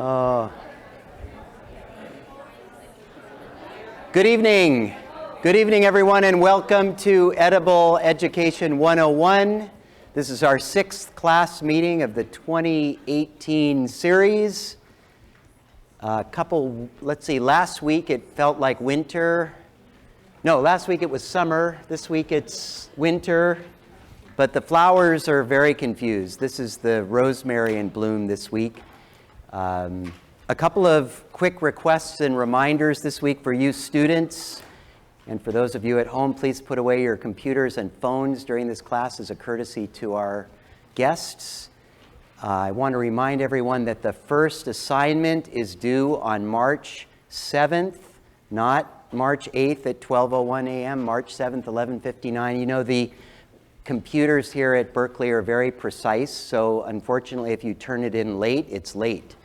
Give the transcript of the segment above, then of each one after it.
Good evening. Good evening, everyone, and welcome to Edible Education 101. This is our 6th class meeting of the 2018 series. Last week it felt like winter. No, last week it was summer. This week it's winter. But the flowers are very confused. This is the rosemary in bloom this week. A couple of quick requests and reminders this week for you students. And for those of you at home, please put away your computers and phones during this class as a courtesy to our guests. I want to remind everyone that the first assignment is due on March 7th, not March 8th at 12:01 a.m., March 7th, 11:59. You know, the computers here at Berkeley are very precise, so unfortunately, if you turn it in late, it's late.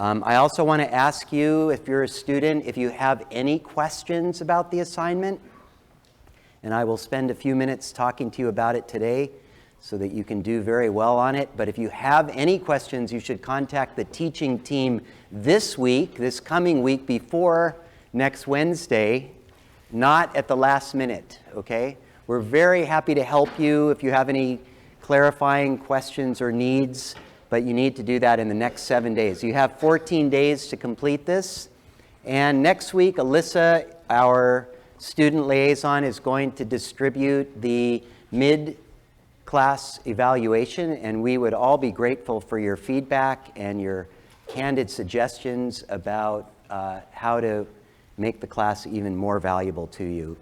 I also want to ask you, if you're a student, if you have any questions about the assignment, and I will spend a few minutes talking to you about it today so that you can do very well on it. But if you have any questions, you should contact the teaching team this coming week, before next Wednesday, not at the last minute, okay? We're very happy to help you if you have any clarifying questions or needs, but you need to do that in the next 7 days. You have 14 days to complete this. And next week, Alyssa, our student liaison, is going to distribute the mid-class evaluation, and we would all be grateful for your feedback and your candid suggestions about how to make the class even more valuable to you.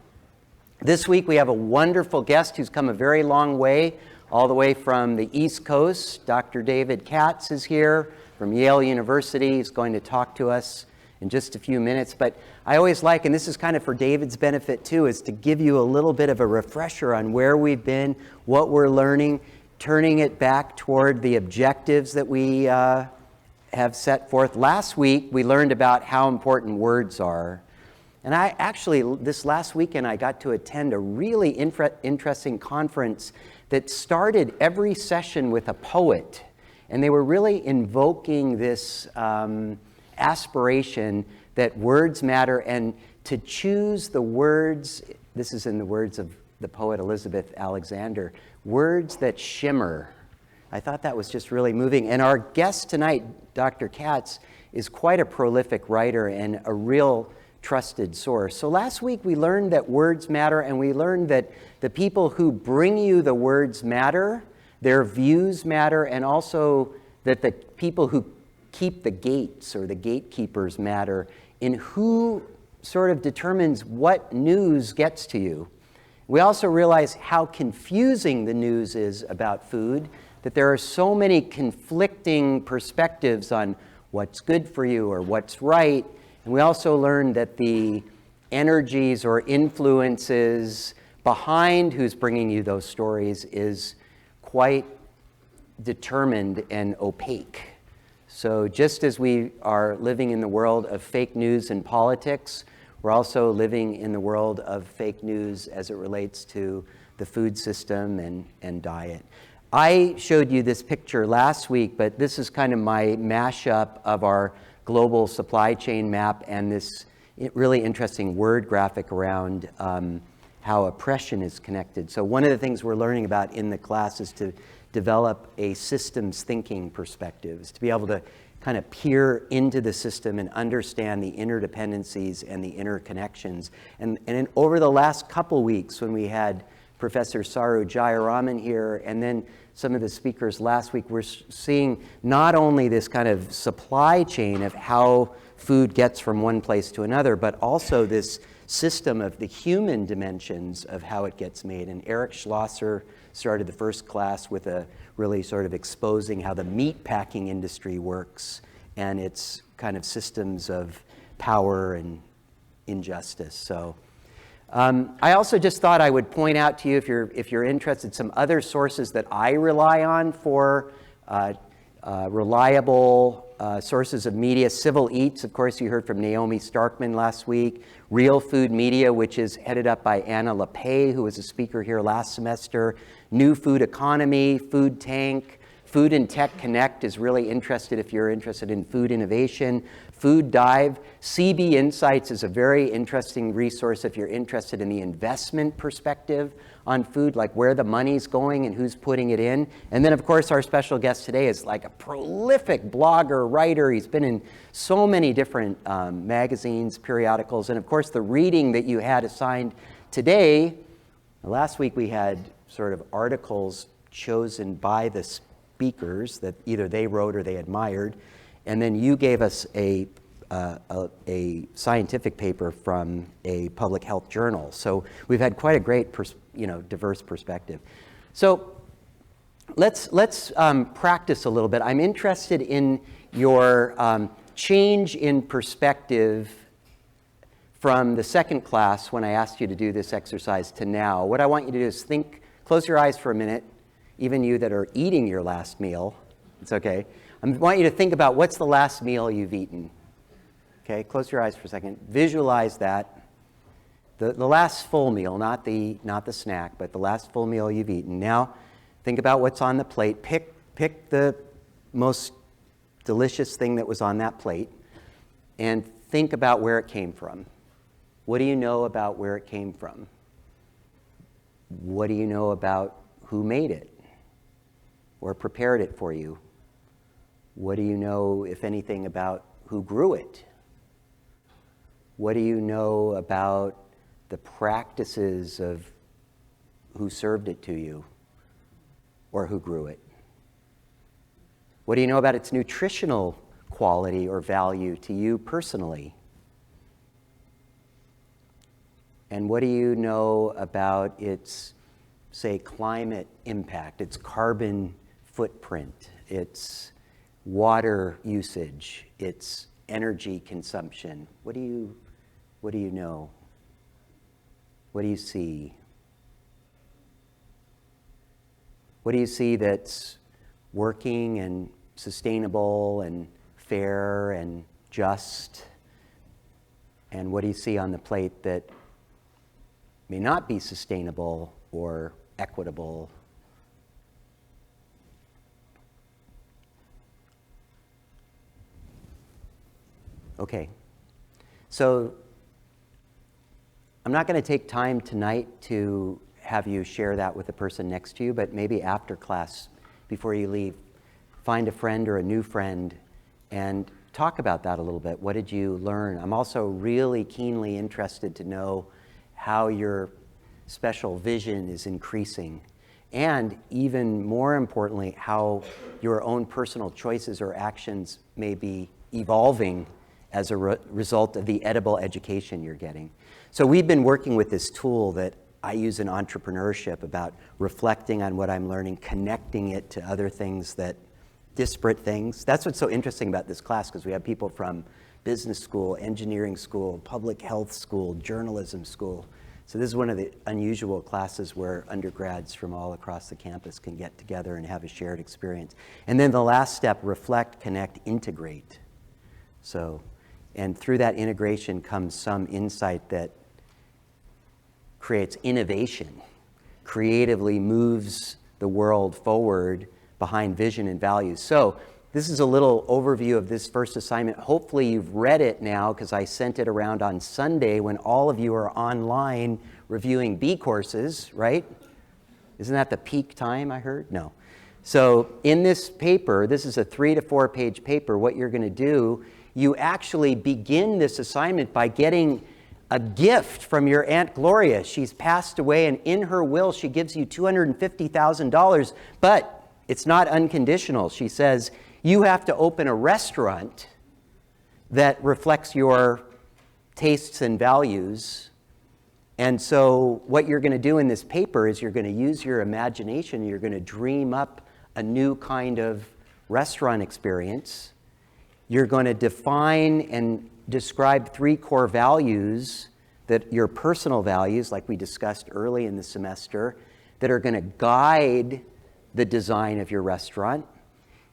This week, we have a wonderful guest who's come a very long way, all the way from the East Coast. Dr. David Katz is here from Yale University. He's going to talk to us in just a few minutes. But I always like, and this is kind of for David's benefit too, is to give you a little bit of a refresher on where we've been, what we're learning, turning it back toward the objectives that we have set forth. Last week, we learned about how important words are. And this last weekend, I got to attend a really interesting conference that started every session with a poet. And they were really invoking this aspiration that words matter, and to choose the words, this is in the words of the poet Elizabeth Alexander, words that shimmer. I thought that was just really moving. And our guest tonight, Dr. Katz, is quite a prolific writer and a real trusted source. So last week we learned that words matter, and we learned that the people who bring you the words matter, their views matter, and also that the people who keep the gates, or the gatekeepers, matter in who sort of determines what news gets to you. We also realize how confusing the news is about food, that there are so many conflicting perspectives on what's good for you or what's right. And we also learned that the energies or influences behind who's bringing you those stories is quite determined and opaque. So just as we are living in the world of fake news and politics, we're also living in the world of fake news as it relates to the food system and diet. I showed you this picture last week, but this is kind of my mashup of our global supply chain map and this really interesting word graphic around how oppression is connected. So one of the things we're learning about in the class is to develop a systems thinking perspective, to be able to kind of peer into the system and understand the interdependencies and the interconnections. And over the last couple weeks, when we had Professor Saru Jayaraman here, and then some of the speakers last week, we're seeing not only this kind of supply chain of how food gets from one place to another, but also this system of the human dimensions of how it gets made. And Eric Schlosser started the first class with a really sort of exposing how the meat packing industry works and its kind of systems of power and injustice. So I also just thought I would point out to you, if you're interested, some other sources that I rely on for reliable sources of media. Civil Eats, of course, you heard from Naomi Starkman last week. Real Food Media, which is headed up by Anna LePay, who was a speaker here last semester. New Food Economy, Food Tank, Food and Tech Connect is really interested if you're interested in food innovation. Food Dive. CB Insights is a very interesting resource if you're interested in the investment perspective on food, like where the money's going and who's putting it in. And then, of course, our special guest today is like a prolific blogger, writer. He's been in so many different magazines, periodicals, and of course, the reading that you had assigned today. Last week we had sort of articles chosen by the speakers that either they wrote or they admired, and then you gave us a scientific paper from a public health journal. So we've had quite a great, diverse perspective. So let's practice a little bit. I'm interested in your change in perspective from the second class when I asked you to do this exercise to now. What I want you to do is close your eyes for a minute, even you that are eating your last meal. It's okay. I want you to think about what's the last meal you've eaten. Okay, close your eyes for a second. Visualize that. The last full meal, not the snack, but the last full meal you've eaten. Now, think about what's on the plate. Pick the most delicious thing that was on that plate, and think about where it came from. What do you know about where it came from? What do you know about who made it or prepared it for you? What do you know, if anything, about who grew it? What do you know about the practices of who served it to you or who grew it? What do you know about its nutritional quality or value to you personally? And what do you know about its, say, climate impact, its carbon footprint, its water usage, its energy consumption? What do you know? What do you see? What do you see that's working and sustainable and fair and just? And what do you see on the plate that may not be sustainable or equitable? Okay, so I'm not going to take time tonight to have you share that with the person next to you, but maybe after class, before you leave, find a friend or a new friend and talk about that a little bit. What did you learn? I'm also really keenly interested to know how your special vision is increasing, and even more importantly, how your own personal choices or actions may be evolving as a result of the edible education you're getting. So we've been working with this tool that I use in entrepreneurship about reflecting on what I'm learning, connecting it to other things, disparate things. That's what's so interesting about this class, because we have people from business school, engineering school, public health school, journalism school. So this is one of the unusual classes where undergrads from all across the campus can get together and have a shared experience. And then the last step, reflect, connect, integrate. And through that integration comes some insight that creates innovation, creatively moves the world forward behind vision and values. So this is a little overview of this first assignment. Hopefully you've read it now, because I sent it around on Sunday when all of you are online reviewing B courses, right? Isn't that the peak time, I heard? No. So in this paper, this is a 3 to 4 page paper, what you're going to do, you actually begin this assignment by getting a gift from your Aunt Gloria. She's passed away, and in her will, she gives you $250,000, but it's not unconditional. She says, you have to open a restaurant that reflects your tastes and values. And so what you're going to do in this paper is you're going to use your imagination. You're going to dream up a new kind of restaurant experience. You're going to define and describe 3 core values, that your personal values, like we discussed early in the semester, that are going to guide the design of your restaurant.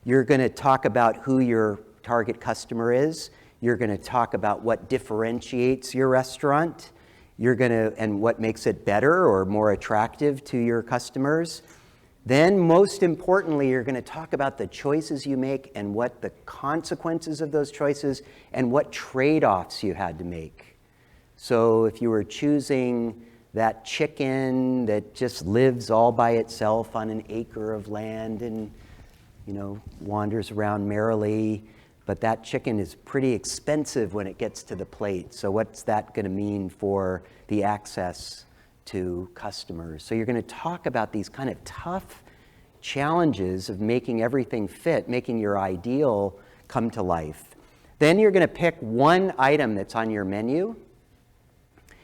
You're going to talk about who your target customer is. You're going to talk about what differentiates your restaurant. And what makes it better or more attractive to your customers. Then, most importantly, you're going to talk about the choices you make and what the consequences of those choices and what trade-offs you had to make. So if you were choosing that chicken that just lives all by itself on an acre of land and, wanders around merrily, but that chicken is pretty expensive when it gets to the plate. So what's that going to mean for the access to customers? So you're going to talk about these kind of tough challenges of making everything fit, making your ideal come to life. Then you're going to pick one item that's on your menu,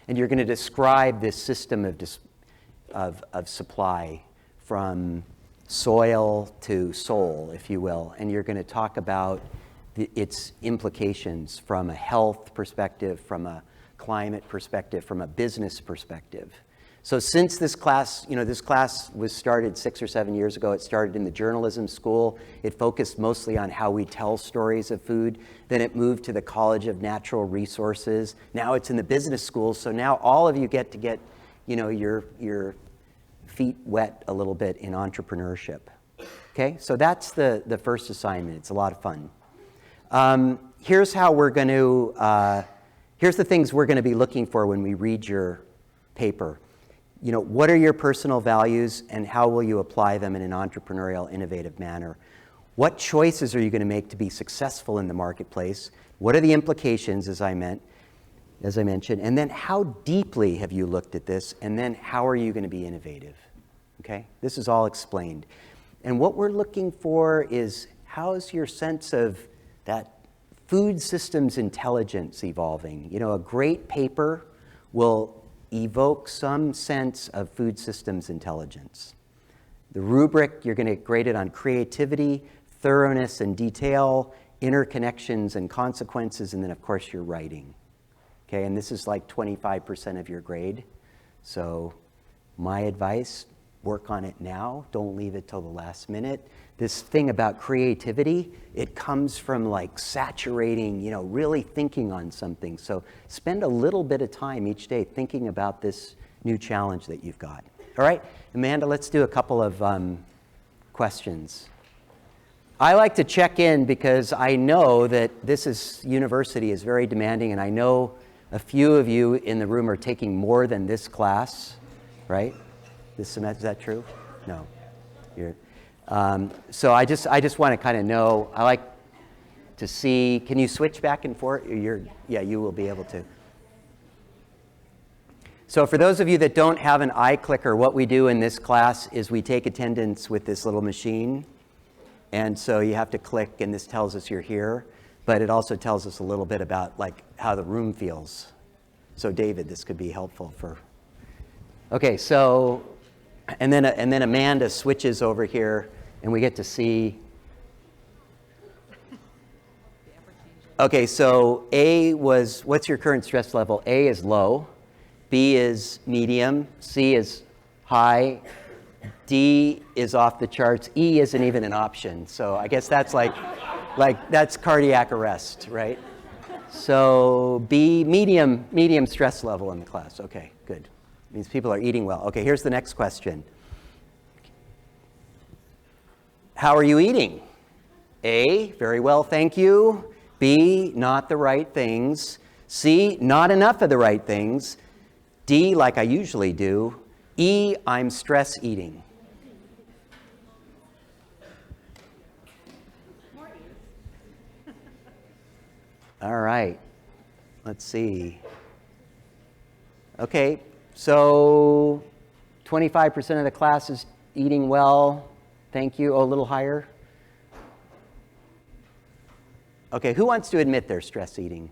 and you're going to describe this system of supply from soil to soul, if you will. And you're going to talk about its implications from a health perspective, from a climate perspective, from a business perspective. So since this class was started 6 or 7 years ago. It started in the journalism school. It focused mostly on how we tell stories of food. Then it moved to the College of Natural Resources. Now it's in the business school. So now all of you get to get, your feet wet a little bit in entrepreneurship. Okay, so that's the first assignment. It's a lot of fun. Here's how we're going to. Here's the things we're going to be looking for when we read your paper. What are your personal values and how will you apply them in an entrepreneurial, innovative manner? What choices are you going to make to be successful in the marketplace? What are the implications, as I mentioned? And then how deeply have you looked at this? And then how are you going to be innovative? Okay? This is all explained. And what we're looking for is how's your sense of that food systems intelligence evolving? A great paper will evoke some sense of food systems intelligence. The rubric, you're going to get graded on creativity, thoroughness and detail, interconnections and consequences, and then of course your writing. Okay, and this is like 25% of your grade. So my advice, work on it now. Don't leave it till the last minute. This thing about creativity, it comes from like saturating, really thinking on something. So spend a little bit of time each day thinking about this new challenge that you've got. All right, Amanda, let's do a couple of questions. I like to check in because I know that university is very demanding, and I know a few of you in the room are taking more than this class, right? This semester, is that true? No. So I just want to kind of know. I like to see. Can you switch back and forth? You will be able to. So for those of you that don't have an iClicker, what we do in this class is we take attendance with this little machine, and so you have to click, and this tells us you're here. But it also tells us a little bit about like how the room feels. So David, this could be helpful for. Okay, so. And then Amanda switches over here, and we get to see. Okay, so what's your current stress level? A is low, B is medium, C is high, D is off the charts, E isn't even an option. So I guess that's like that's cardiac arrest, right? So B, medium stress level in the class. Okay, good. Means people are eating well. Okay, here's the next question. How are you eating? A, very well, thank you. B, not the right things. C, not enough of the right things. D, like I usually do. E, I'm stress eating. All right, let's see. Okay. So 25% of the class is eating well. Thank you. Oh, a little higher. Okay, who wants to admit they're stress eating?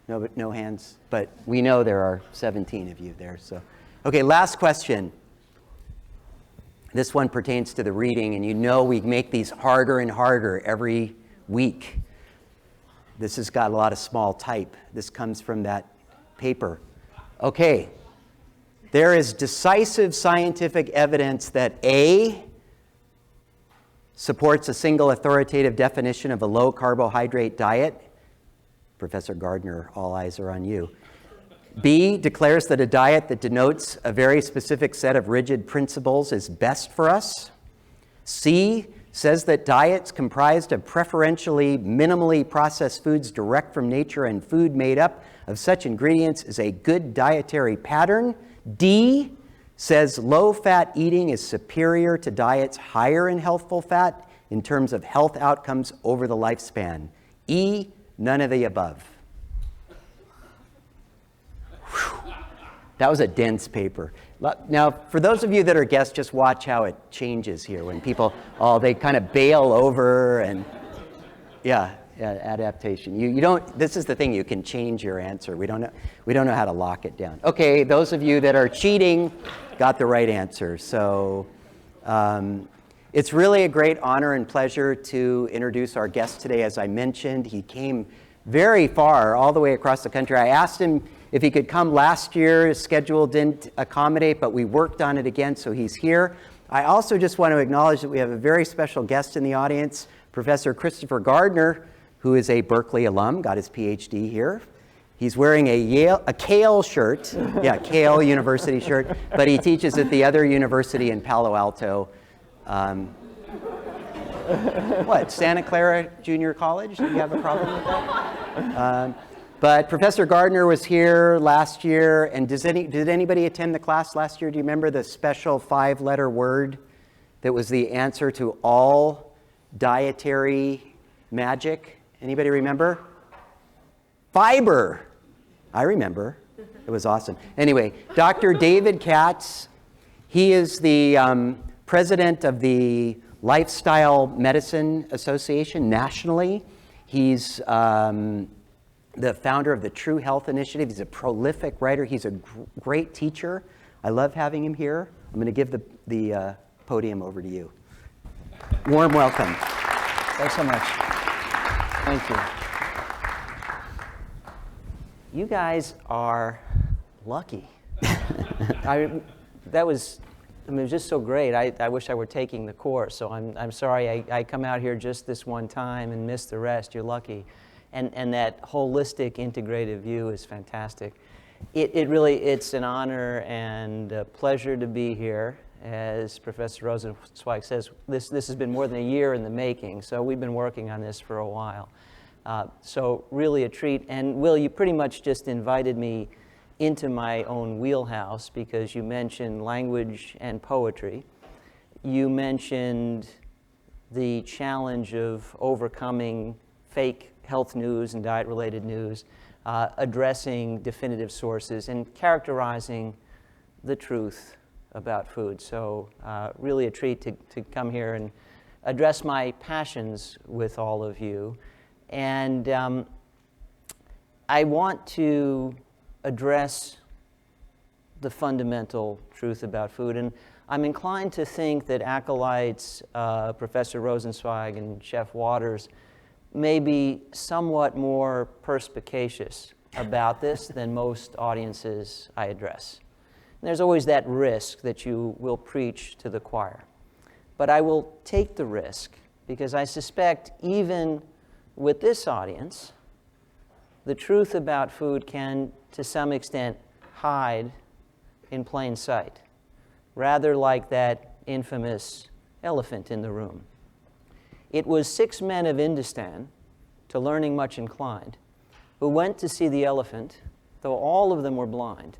No hands, but we know there are 17 of you there. So, okay, last question. This one pertains to the reading, and we make these harder and harder every week. This has got a lot of small type. This comes from that paper. Okay. There is decisive scientific evidence that A, supports a single authoritative definition of a low-carbohydrate diet. Professor Gardner, all eyes are on you. B declares that a diet that denotes a very specific set of rigid principles is best for us. C says that diets comprised of preferentially minimally processed foods direct from nature and food made up of such ingredients is a good dietary pattern. D says low-fat eating is superior to diets higher in healthful fat in terms of health outcomes over the lifespan. E, none of the above. Whew. That was a dense paper. Now, for those of you that are guests, just watch how it changes here when people, they kind of bail over and, yeah, adaptation. You don't, this is the thing, you can change your answer. We don't know how to lock it down. Okay, those of you that are cheating got the right answer. So it's really a great honor and pleasure to introduce our guest today. As I mentioned, he came very far, all the way across the country. I asked him if he could come last year. His schedule didn't accommodate, but we worked on it again, so he's here. I also just want to acknowledge that we have a very special guest in the audience, Professor Christopher Gardner, who is a Berkeley alum, got his PhD here. He's wearing a Cale shirt, yeah, Cale University shirt, but he teaches at the other university in Palo Alto. What, Santa Clara Junior College? Do you have a problem with that? But Professor Gardner was here last year, and did anybody attend the class last year? Do you remember the special 5-letter word that was the answer to all dietary magic? Anybody remember? Fiber. I remember. It was awesome. Anyway, Dr. David Katz, he is the president of the Lifestyle Medicine Association nationally. He's the founder of the True Health Initiative. He's a prolific writer. He's a great teacher. I love having him here. I'm going to give the podium over to you. Warm welcome. Thanks so much. Thank you. You guys are lucky. It was just so great. I wish I were taking the course, so I'm sorry I come out here just this one time and miss the rest. You're lucky. And that holistic, integrative view is fantastic. It's an honor and a pleasure to be here. As Professor Rosenzweig says, this has been more than a year in the making, so we've been working on this for a while. So really a treat. And Will, you pretty much just invited me into my own wheelhouse because you mentioned language and poetry. You mentioned the challenge of overcoming fake health news and diet-related news, addressing definitive sources, and characterizing the truth about food. So really a treat to come here and address my passions with all of you. And I want to address the fundamental truth about food. And I'm inclined to think that acolytes, Professor Rosenzweig and Chef Waters, may be somewhat more perspicacious about this than most audiences I address. And there's always that risk that you will preach to the choir. But I will take the risk because I suspect even with this audience, the truth about food can, to some extent, hide in plain sight, rather like that infamous elephant in the room. It was 6 men of Indostan, to learning much inclined, who went to see the elephant, though all of them were blind,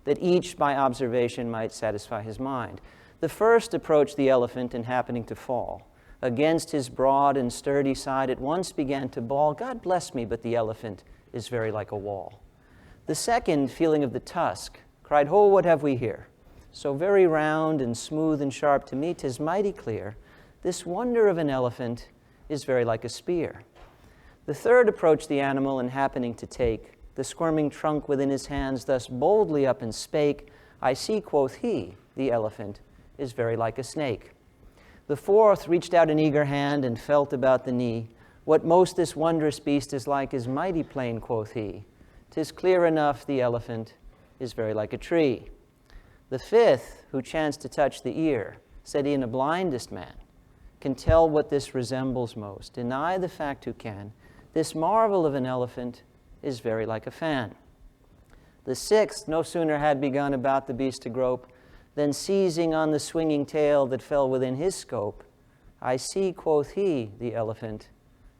that each by observation might satisfy his mind. The first approached the elephant and happening to fall, against his broad and sturdy side at once began to bawl, "God bless me, but the elephant is very like a wall." The second, feeling of the tusk, cried, "Ho, what have we here? So very round and smooth and sharp to me, 'tis mighty clear. This wonder of an elephant is very like a spear." The third approached the animal and happening to take the squirming trunk within his hands, thus boldly up and spake, "I see," quoth he, "the elephant is very like a snake." The fourth reached out an eager hand and felt about the knee. "What most this wondrous beast is like is mighty plain," quoth he. "'Tis clear enough the elephant is very like a tree." The fifth, who chanced to touch the ear, said, "E'en the blindest man can tell what this resembles most. Deny the fact who can. This marvel of an elephant is very like a fan." The sixth no sooner had begun about the beast to grope, than seizing on the swinging tail that fell within his scope, I see, quoth he, the elephant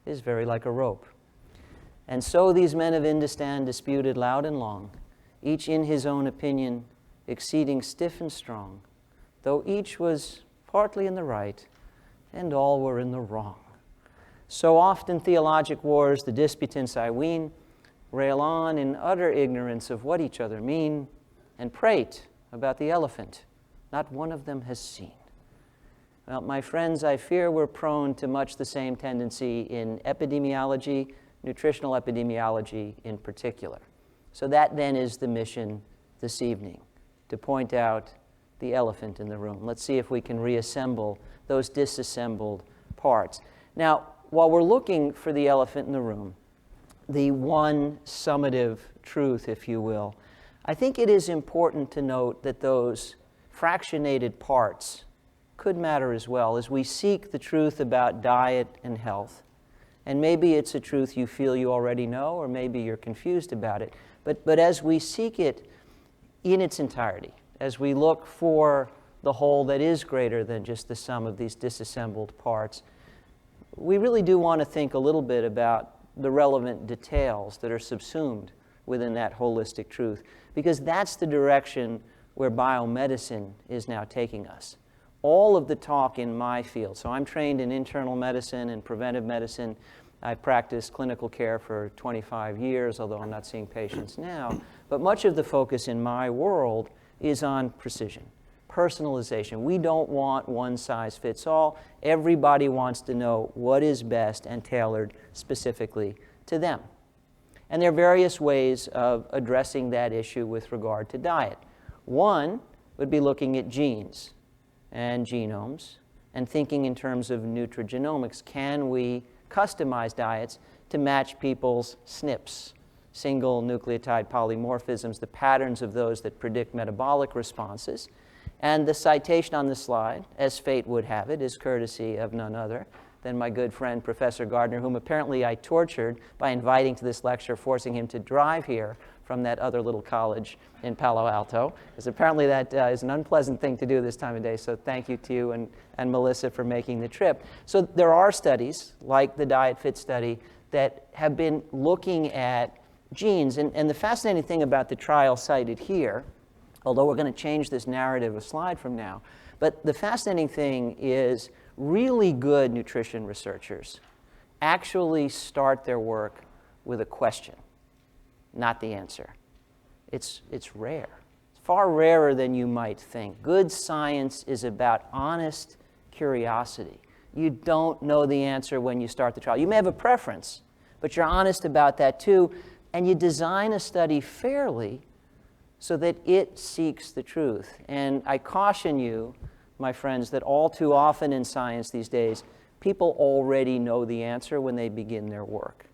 is very like a rope. And so these men of Indostan disputed loud and long, each in his own opinion, exceeding stiff and strong, though each was partly in the right, and all were in the wrong. So oft in theologic wars the disputants, I ween, rail on in utter ignorance of what each other mean, and prate about the elephant not one of them has seen. Well, my friends, I fear we're prone to much the same tendency in epidemiology, nutritional epidemiology in particular. So that then is the mission this evening, to point out the elephant in the room. Let's see if we can reassemble those disassembled parts. Now, while we're looking for the elephant in the room, the one summative truth, if you will, I think it is important to note that those fractionated parts could matter as well as we seek the truth about diet and health. And maybe it's a truth you feel you already know, or maybe you're confused about it. But as we seek it in its entirety, as we look for the whole that is greater than just the sum of these disassembled parts, we really do want to think a little bit about the relevant details that are subsumed within that holistic truth, because that's the direction where biomedicine is now taking us. All of the talk in my field, so I'm trained in internal medicine and preventive medicine. I practiced clinical care for 25 years, although I'm not seeing patients now. But much of the focus in my world is on precision, personalization. We don't want one size fits all. Everybody wants to know what is best and tailored specifically to them. And there are various ways of addressing that issue with regard to diet. One would be looking at genes and genomes and thinking in terms of nutrigenomics. Can we customize diets to match people's SNPs, single nucleotide polymorphisms, the patterns of those that predict metabolic responses? And the citation on the slide, as fate would have it, is courtesy of none other than my good friend Professor Gardner, whom apparently I tortured by inviting to this lecture, forcing him to drive here from that other little college in Palo Alto, because apparently that is an unpleasant thing to do this time of day. So thank you to you and Melissa for making the trip. So there are studies, like the Diet Fit study, that have been looking at genes. And the fascinating thing about the trial cited here, although we're going to change this narrative a slide from now, but the fascinating thing is really good nutrition researchers actually start their work with a question, not the answer. It's rare. It's far rarer than you might think. Good science is about honest curiosity. You don't know the answer when you start the trial. You may have a preference, but you're honest about that too, and you design a study fairly so that it seeks the truth. And I caution you, my friends, that all too often in science these days, people already know the answer when they begin their work.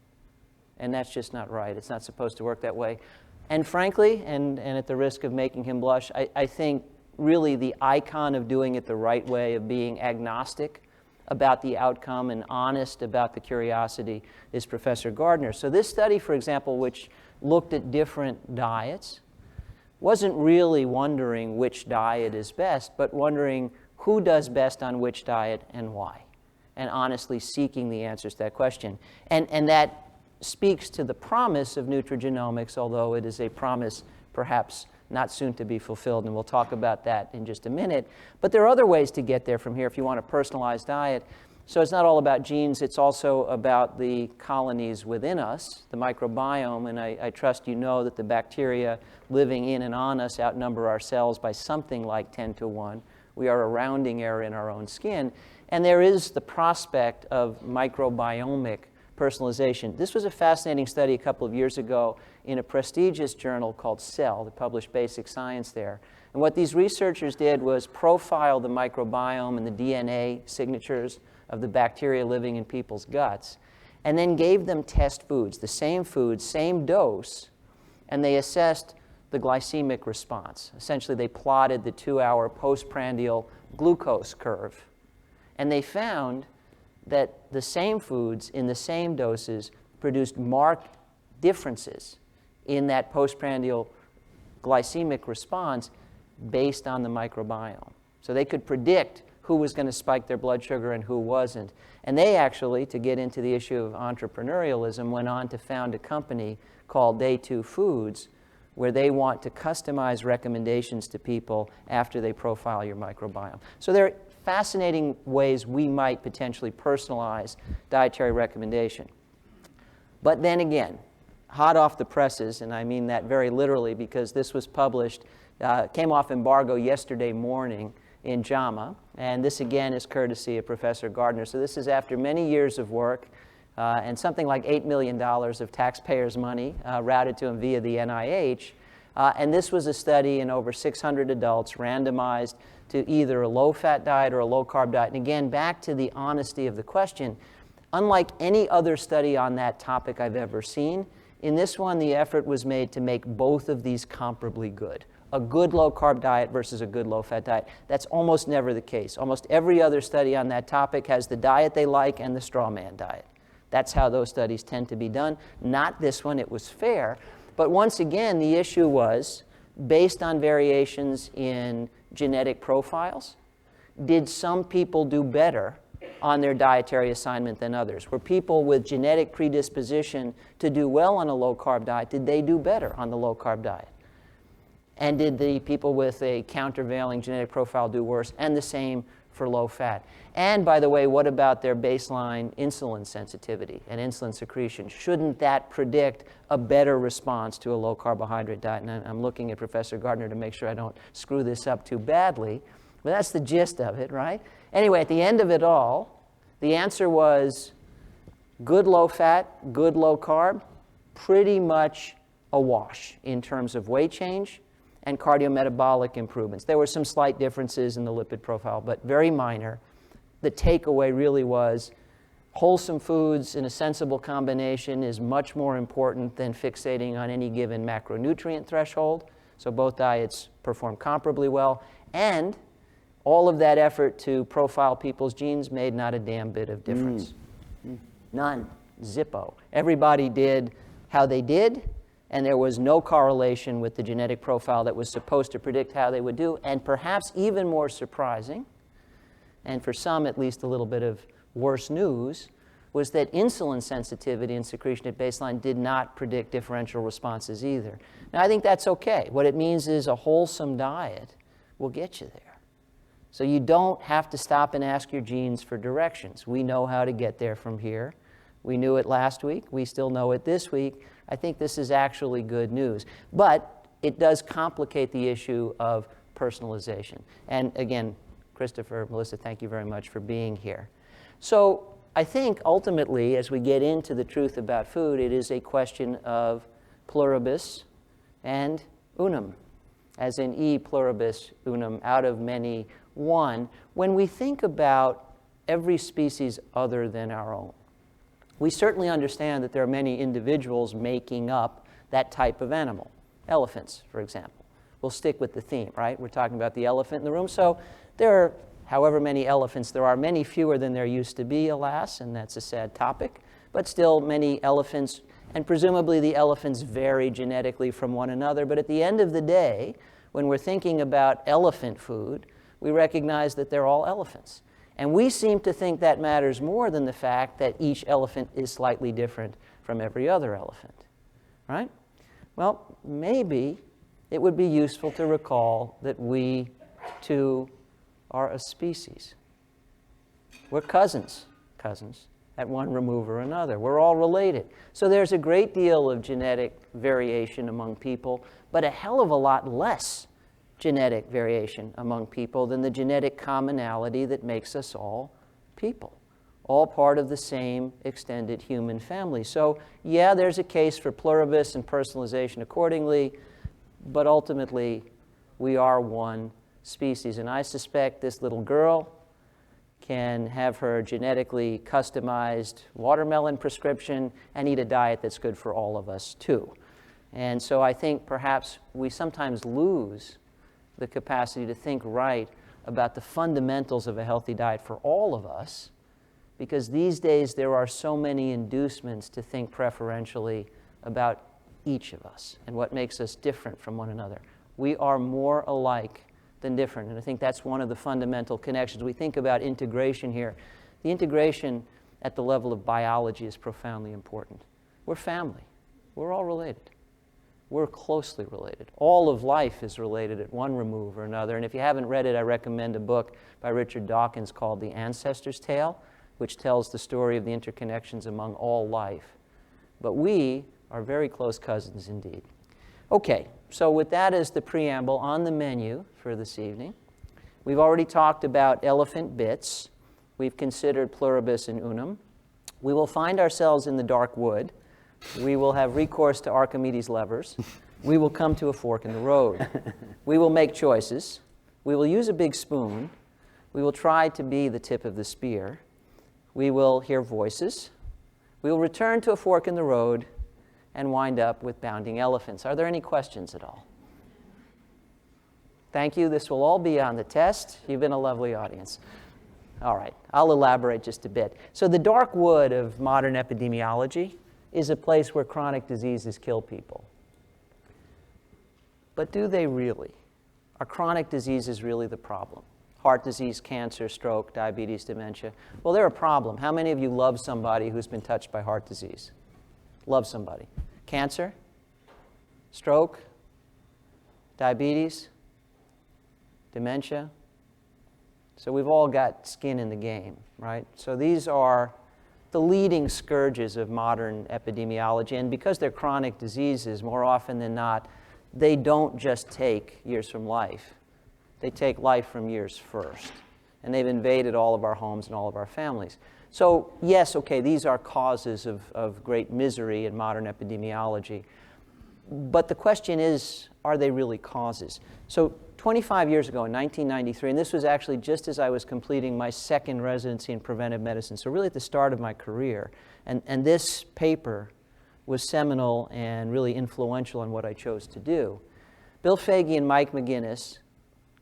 And that's just not right. It's not supposed to work that way. And frankly, and at the risk of making him blush, I think really the icon of doing it the right way, of being agnostic about the outcome and honest about the curiosity, is Professor Gardner. So this study, for example, which looked at different diets, wasn't really wondering which diet is best, but wondering who does best on which diet and why, and honestly seeking the answers to that question. And that speaks to the promise of nutrigenomics, although it is a promise perhaps not soon to be fulfilled, and we'll talk about that in just a minute. But there are other ways to get there from here if you want a personalized diet. So it's not all about genes, it's also about the colonies within us, the microbiome, and I trust you know that the bacteria living in and on us outnumber our cells by something like 10 to 1. We are a rounding error in our own skin, and there is the prospect of microbiomic personalization. This was a fascinating study a couple of years ago in a prestigious journal called Cell that published basic science there. And what these researchers did was profile the microbiome and the DNA signatures of the bacteria living in people's guts, and then gave them test foods, the same food, same dose, and they assessed the glycemic response. Essentially, they plotted the 2-hour postprandial glucose curve, and they found that the same foods in the same doses produced marked differences in that postprandial glycemic response based on the microbiome. So they could predict who was going to spike their blood sugar and who wasn't. And they actually, to get into the issue of entrepreneurialism, went on to found a company called Day 2 Foods, where they want to customize recommendations to people after they profile your microbiome. So there are fascinating ways we might potentially personalize dietary recommendation. But then again, hot off the presses, and I mean that very literally because this was published, came off embargo yesterday morning in JAMA, and this again is courtesy of Professor Gardner. So this is after many years of work and something like $8 million of taxpayers' money routed to him via the NIH. And this was a study in over 600 adults randomized to either a low-fat diet or a low-carb diet. And again, back to the honesty of the question, unlike any other study on that topic I've ever seen, in this one the effort was made to make both of these comparably good. A good low-carb diet versus a good low-fat diet. That's almost never the case. Almost every other study on that topic has the diet they like and the straw man diet. That's how those studies tend to be done. Not this one. It was fair. But once again, the issue was, based on variations in genetic profiles, did some people do better on their dietary assignment than others? Were people with genetic predisposition to do well on a low-carb diet, did they do better on the low-carb diet? And did the people with a countervailing genetic profile do worse? And the same for low fat. And by the way, what about their baseline insulin sensitivity and insulin secretion? Shouldn't that predict a better response to a low carbohydrate diet? And I'm looking at Professor Gardner to make sure I don't screw this up too badly. But that's the gist of it, right? Anyway, at the end of it all, the answer was good low fat, good low carb, pretty much a wash in terms of weight change and cardiometabolic improvements. There were some slight differences in the lipid profile, but very minor. The takeaway really was wholesome foods in a sensible combination is much more important than fixating on any given macronutrient threshold. So both diets perform comparably well. And all of that effort to profile people's genes made not a damn bit of difference. None. Zippo. Everybody did how they did, and there was no correlation with the genetic profile that was supposed to predict how they would do. And perhaps even more surprising, and for some at least a little bit of worse news, was that insulin sensitivity and secretion at baseline did not predict differential responses either. Now, I think that's okay. What it means is a wholesome diet will get you there. So you don't have to stop and ask your genes for directions. We know how to get there from here. We knew it last week. We still know it this week. I think this is actually good news. But it does complicate the issue of personalization. And again, Christopher, Melissa, thank you very much for being here. So I think ultimately, as we get into the truth about food, it is a question of pluribus and unum, as in e pluribus unum, out of many, one. When we think about every species other than our own, we certainly understand that there are many individuals making up that type of animal. Elephants, for example. We'll stick with the theme, right? We're talking about the elephant in the room. So there are however many elephants there are, many fewer than there used to be, alas, and that's a sad topic, but still many elephants, and presumably the elephants vary genetically from one another. But at the end of the day, when we're thinking about elephant food, we recognize that they're all elephants. And we seem to think that matters more than the fact that each elephant is slightly different from every other elephant, right? Well, maybe it would be useful to recall that we, too, are a species. We're cousins at one remove or another. We're all related. So there's a great deal of genetic variation among people, but a hell of a lot less genetic variation among people than the genetic commonality that makes us all people, all part of the same extended human family. So yeah, there's a case for pluribus and personalization accordingly, but ultimately we are one species. And I suspect this little girl can have her genetically customized watermelon prescription and eat a diet that's good for all of us too. And so I think perhaps we sometimes lose the capacity to think right about the fundamentals of a healthy diet for all of us, because these days there are so many inducements to think preferentially about each of us and what makes us different from one another. We are more alike than different. And I think that's one of the fundamental connections. We think about integration here. The integration at the level of biology is profoundly important. We're family. We're all related. We're closely related. All of life is related at one remove or another. And if you haven't read it, I recommend a book by Richard Dawkins called The Ancestor's Tale, which tells the story of the interconnections among all life. But we are very close cousins indeed. Okay, so with that as the preamble, on the menu for this evening, we've already talked about elephant bits. We've considered pluribus and unum. We will find ourselves in the dark wood. We will have recourse to Archimedes' levers. We will come to a fork in the road. We will make choices. We will use a big spoon. We will try to be the tip of the spear. We will hear voices. We will return to a fork in the road and wind up with bounding elephants. Are there any questions at all? Thank you. This will all be on the test. You've been a lovely audience. All right, I'll elaborate just a bit. So the dark wood of modern epidemiology is a place where chronic diseases kill people. But do they really? Are chronic diseases really the problem? Heart disease, cancer, stroke, diabetes, dementia. Well, they're a problem. How many of you love somebody who's been touched by heart disease? Love somebody. Cancer? Stroke? Diabetes? Dementia? So we've all got skin in the game, right? So these are the leading scourges of modern epidemiology. And because they're chronic diseases, more often than not, they don't just take years from life. They take life from years first. And they've invaded all of our homes and all of our families. So yes, okay, these are causes of great misery in modern epidemiology. But the question is, are they really causes? So 25 years ago in 1993, and this was actually just as I was completing my second residency in preventive medicine, so really at the start of my career, and this paper was seminal and really influential in what I chose to do. Bill Foege and Mike McGinnis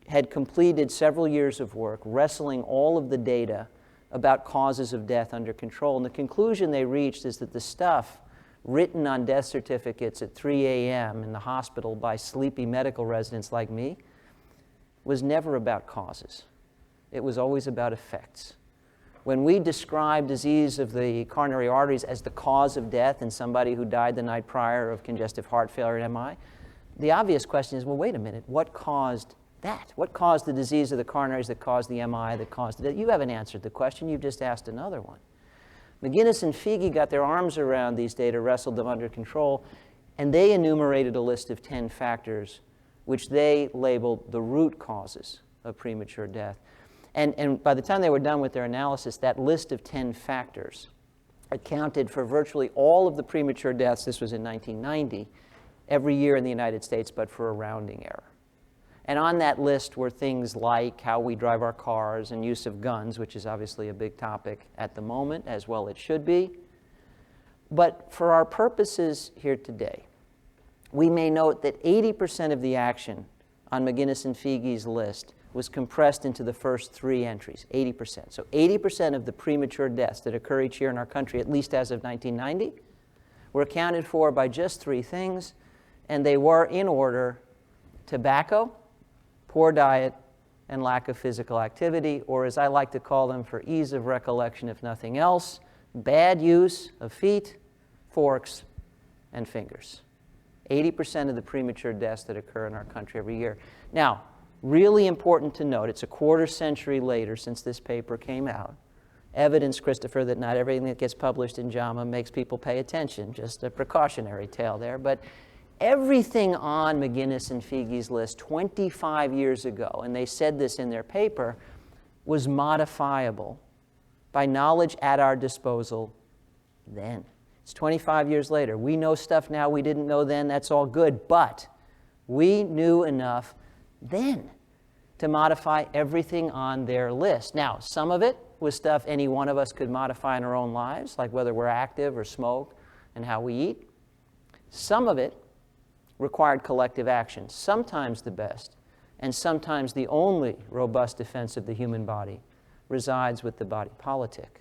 had completed several years of work wrestling all of the data about causes of death under control. And the conclusion they reached is that the stuff written on death certificates at 3 a.m. in the hospital by sleepy medical residents like me was never about causes. It was always about effects. When we describe disease of the coronary arteries as the cause of death in somebody who died the night prior of congestive heart failure and MI, the obvious question is, well, wait a minute, what caused that? What caused the disease of the coronaries that caused the MI, that caused the death? You haven't answered the question, you've just asked another one. McGinnis and Foege got their arms around these data, wrestled them under control, and they enumerated a list of 10 factors which they labeled the root causes of premature death. And by the time they were done with their analysis, that list of 10 factors accounted for virtually all of the premature deaths, this was in 1990, every year in the United States, but for a rounding error. And on that list were things like how we drive our cars and use of guns, which is obviously a big topic at the moment, as well it should be. But for our purposes here today, we may note that 80% of the action on McGinnis and Foege's list was compressed into the first 3 entries, 80%. So 80% of the premature deaths that occur each year in our country, at least as of 1990, were accounted for by just 3 things, and they were, in order, tobacco, poor diet, and lack of physical activity, or as I like to call them for ease of recollection if nothing else, bad use of feet, forks, and fingers. 80% of the premature deaths that occur in our country every year. Now, really important to note, it's a quarter century later since this paper came out. Evidence, Christopher, that not everything that gets published in JAMA makes people pay attention, just a precautionary tale there. But everything on McGinnis and Foege's list 25 years ago, and they said this in their paper, was modifiable by knowledge at our disposal then. It's 25 years later. We know stuff now we didn't know then. That's all good. But we knew enough then to modify everything on their list. Now, some of it was stuff any one of us could modify in our own lives, like whether we're active or smoke and how we eat. Some of it required collective action, sometimes the best, and sometimes the only robust defense of the human body resides with the body politic.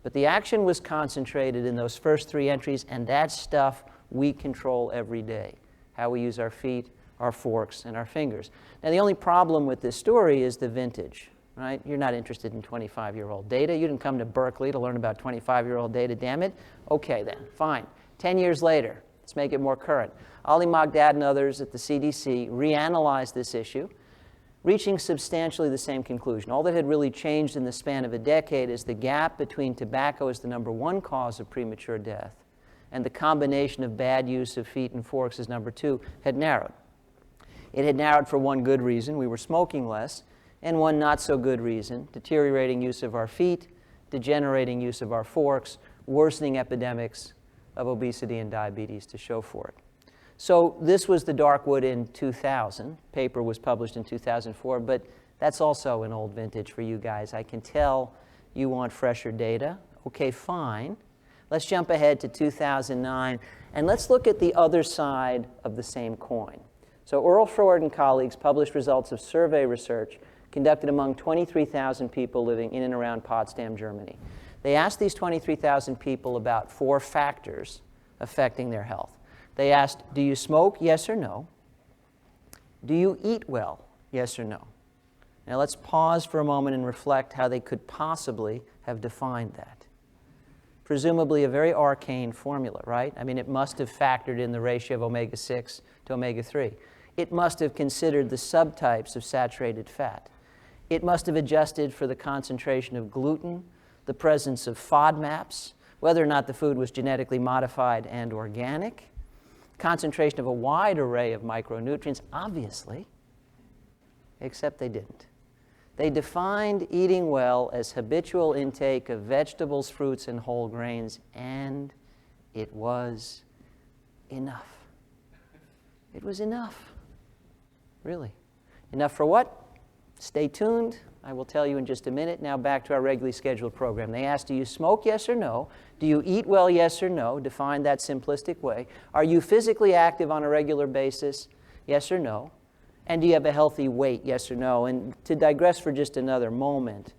But the action was concentrated in those first 3 entries, and that stuff we control every day. How we use our feet, our forks, and our fingers. Now, the only problem with this story is the vintage, right? You're not interested in 25-year-old data. You didn't come to Berkeley to learn about 25-year-old data, damn it. Okay, then, fine. 10 years later, let's make it more current. Ali Maghdad and others at the CDC reanalyzed this issue, reaching substantially the same conclusion. All that had really changed in the span of a decade is the gap between tobacco as the #1 cause of premature death and the combination of bad use of feet and forks as #2 had narrowed. It had narrowed for one good reason, we were smoking less, and one not so good reason, deteriorating use of our feet, degenerating use of our forks, worsening epidemics of obesity and diabetes to show for it. So this was the dark wood in 2000. Paper was published in 2004, but that's also an old vintage for you guys. I can tell you want fresher data. Okay, fine. Let's jump ahead to 2009, and let's look at the other side of the same coin. So Earl Ford and colleagues published results of survey research conducted among 23,000 people living in and around Potsdam, Germany. They asked these 23,000 people about 4 factors affecting their health. They asked, do you smoke, yes or no? Do you eat well, yes or no? Now let's pause for a moment and reflect how they could possibly have defined that. Presumably a very arcane formula, right? I mean, it must have factored in the ratio of omega-6 to omega-3. It must have considered the subtypes of saturated fat. It must have adjusted for the concentration of gluten, the presence of FODMAPs, whether or not the food was genetically modified and organic, concentration of a wide array of micronutrients, obviously, except they didn't. They defined eating well as habitual intake of vegetables, fruits, and whole grains, and it was enough. It was enough, really. Enough for what? Stay tuned. I will tell you in just a minute. Now back to our regularly scheduled program. They asked, do you smoke, yes or no? Do you eat well, yes or no? Define that simplistic way. Are you physically active on a regular basis, yes or no? And do you have a healthy weight, yes or no? And to digress for just another moment,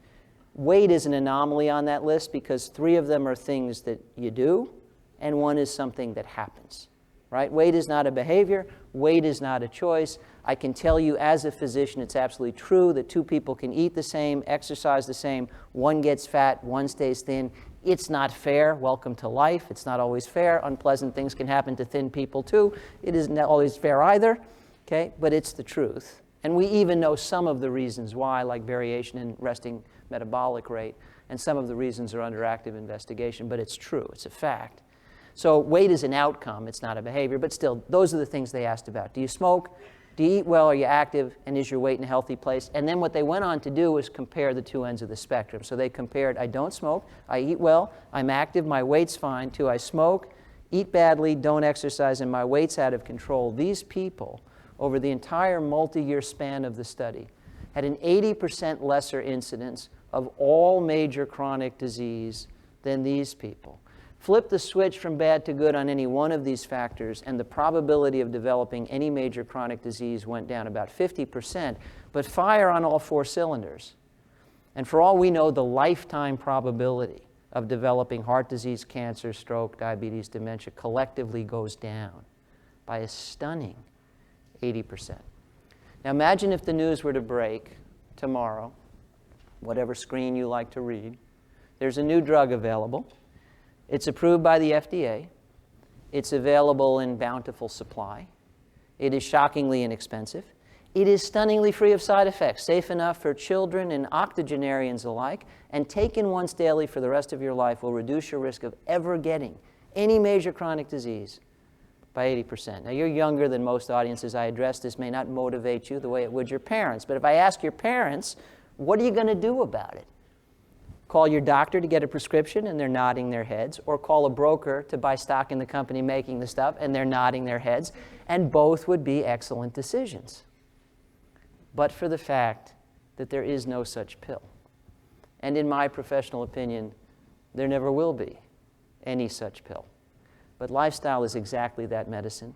weight is an anomaly on that list because 3 of them are things that you do, and 1 is something that happens. Right? Weight is not a behavior. Weight is not a choice. I can tell you as a physician it's absolutely true that 2 people can eat the same, exercise the same, 1 gets fat, 1 stays thin. It's not fair. Welcome to life. It's not always fair. Unpleasant things can happen to thin people too. It isn't always fair either, okay? But it's the truth. And we even know some of the reasons why, like variation in resting metabolic rate, and some of the reasons are under active investigation, but it's true. It's a fact. So weight is an outcome, it's not a behavior, but still, those are the things they asked about. Do you smoke? Do you eat well? Are you active? And is your weight in a healthy place? And then what they went on to do was compare the 2 ends of the spectrum. So they compared, I don't smoke, I eat well, I'm active, my weight's fine, to I smoke, eat badly, don't exercise, and my weight's out of control. These people, over the entire multi-year span of the study, had an 80% lesser incidence of all major chronic disease than these people. Flip the switch from bad to good on any one of these factors, and the probability of developing any major chronic disease went down about 50%, but fire on all 4 cylinders. And for all we know, the lifetime probability of developing heart disease, cancer, stroke, diabetes, dementia collectively goes down by a stunning 80%. Now imagine if the news were to break tomorrow, whatever screen you like to read, there's a new drug available. It's approved by the FDA. It's available in bountiful supply. It is shockingly inexpensive. It is stunningly free of side effects, safe enough for children and octogenarians alike, and taken once daily for the rest of your life will reduce your risk of ever getting any major chronic disease by 80%. Now, you're younger than most audiences I address. This may not motivate you the way it would your parents, but if I ask your parents, what are you going to do about it? Call your doctor to get a prescription, and they're nodding their heads, or call a broker to buy stock in the company making the stuff, and they're nodding their heads, and both would be excellent decisions. But for the fact that there is no such pill. And in my professional opinion, there never will be any such pill. But lifestyle is exactly that medicine,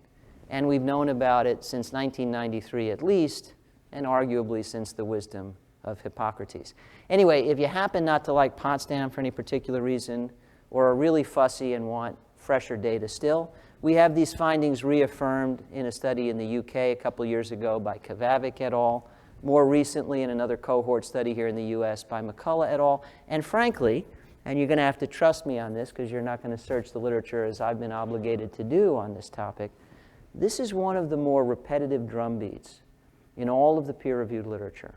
and we've known about it since 1993 at least, and arguably since the wisdom of Hippocrates. Anyway, if you happen not to like Potsdam for any particular reason, or are really fussy and want fresher data still, We have these findings reaffirmed in a study in the UK a couple years ago by Kavavic et al., more recently in another cohort study here in the US by McCullough et al. And frankly, and you're going to have to trust me on this because you're not going to search the literature as I've been obligated to do on this topic, this is one of the more repetitive drumbeats in all of the peer-reviewed literature.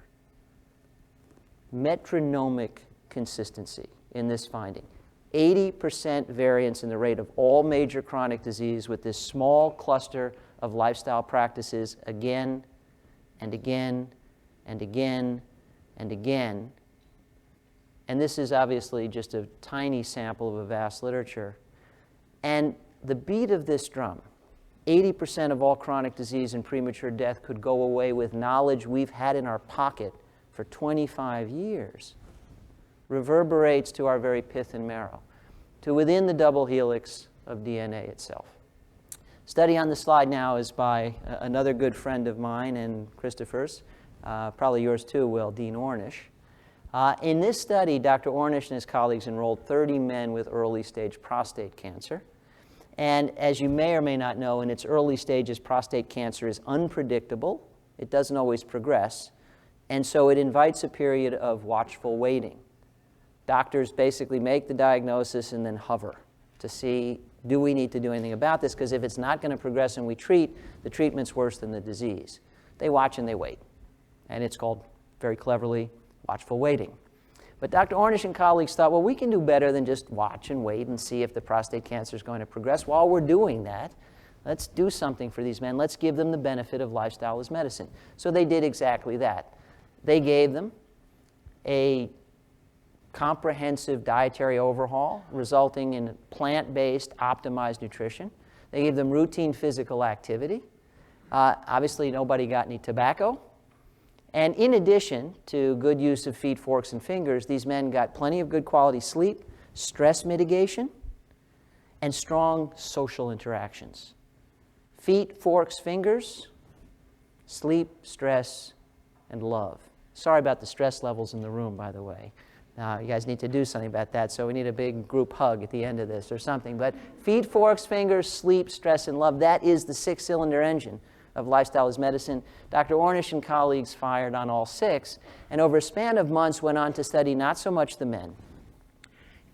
Metronomic consistency in this finding. 80% variance in the rate of all major chronic disease with this small cluster of lifestyle practices again and again and again and again. And this is obviously just a tiny sample of a vast literature. And the beat of this drum, 80% of all chronic disease and premature death could go away with knowledge we've had in our pocket for 25 years, reverberates to our very pith and marrow, to within the double helix of DNA itself. Study on the slide now is by another good friend of mine and Christopher's, probably yours too, Will, Dean Ornish. In this study, Dr. Ornish and his colleagues enrolled 30 men with early-stage prostate cancer. And as you may or may not know, in its early stages, prostate cancer is unpredictable. It doesn't always progress. And so it invites a period of watchful waiting. Doctors basically make the diagnosis and then hover to see, do we need to do anything about this? Because if it's not going to progress and we treat, the treatment's worse than the disease. They watch and they wait. And it's called, very cleverly, watchful waiting. But Dr. Ornish and colleagues thought, well, we can do better than just watch and wait and see if the prostate cancer is going to progress. While we're doing that, let's do something for these men. Let's give them the benefit of lifestyle as medicine. So they did exactly that. They gave them a comprehensive dietary overhaul resulting in plant-based optimized nutrition. They gave them routine physical activity. Obviously, nobody got any tobacco. And in addition to good use of feet, forks, and fingers, these men got plenty of good quality sleep, stress mitigation, and strong social interactions. Feet, forks, fingers, sleep, stress, and love. Sorry about the stress levels in the room, by the way. You guys need to do something about that, so we need a big group hug at the end of this or something. But feet, forks, fingers, sleep, stress, and love, that is the six-cylinder engine of lifestyle as medicine. Dr. Ornish and colleagues fired on all six, and over a span of months went on to study not so much the men,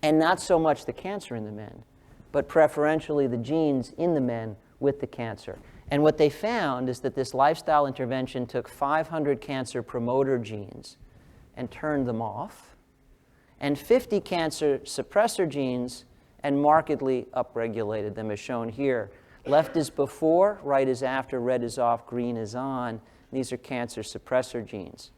and not so much the cancer in the men, but preferentially the genes in the men with the cancer. And what they found is that this lifestyle intervention took 500 cancer promoter genes and turned them off, and 50 cancer suppressor genes and markedly upregulated them, as shown here. Left is before, right is after, red is off, green is on. These are cancer suppressor genes.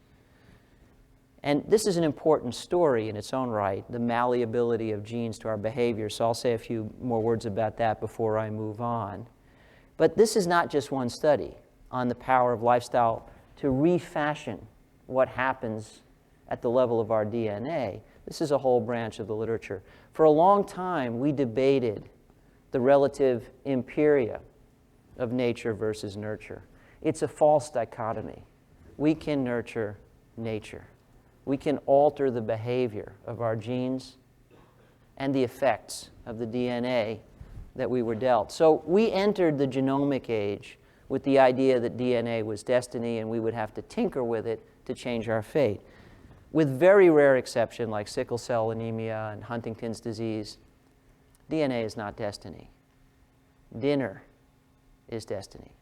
And this is an important story in its own right, the malleability of genes to our behavior. So I'll say a few more words about that before I move on. But this is not just one study on the power of lifestyle to refashion what happens at the level of our DNA. This is a whole branch of the literature. For a long time, we debated the relative imperia of nature versus nurture. It's a false dichotomy. We can nurture nature. We can alter the behavior of our genes and the effects of the DNA that we were dealt. So we entered the genomic age with the idea that DNA was destiny and we would have to tinker with it to change our fate. With very rare exception like sickle cell anemia and Huntington's disease, DNA is not destiny. Dinner is destiny.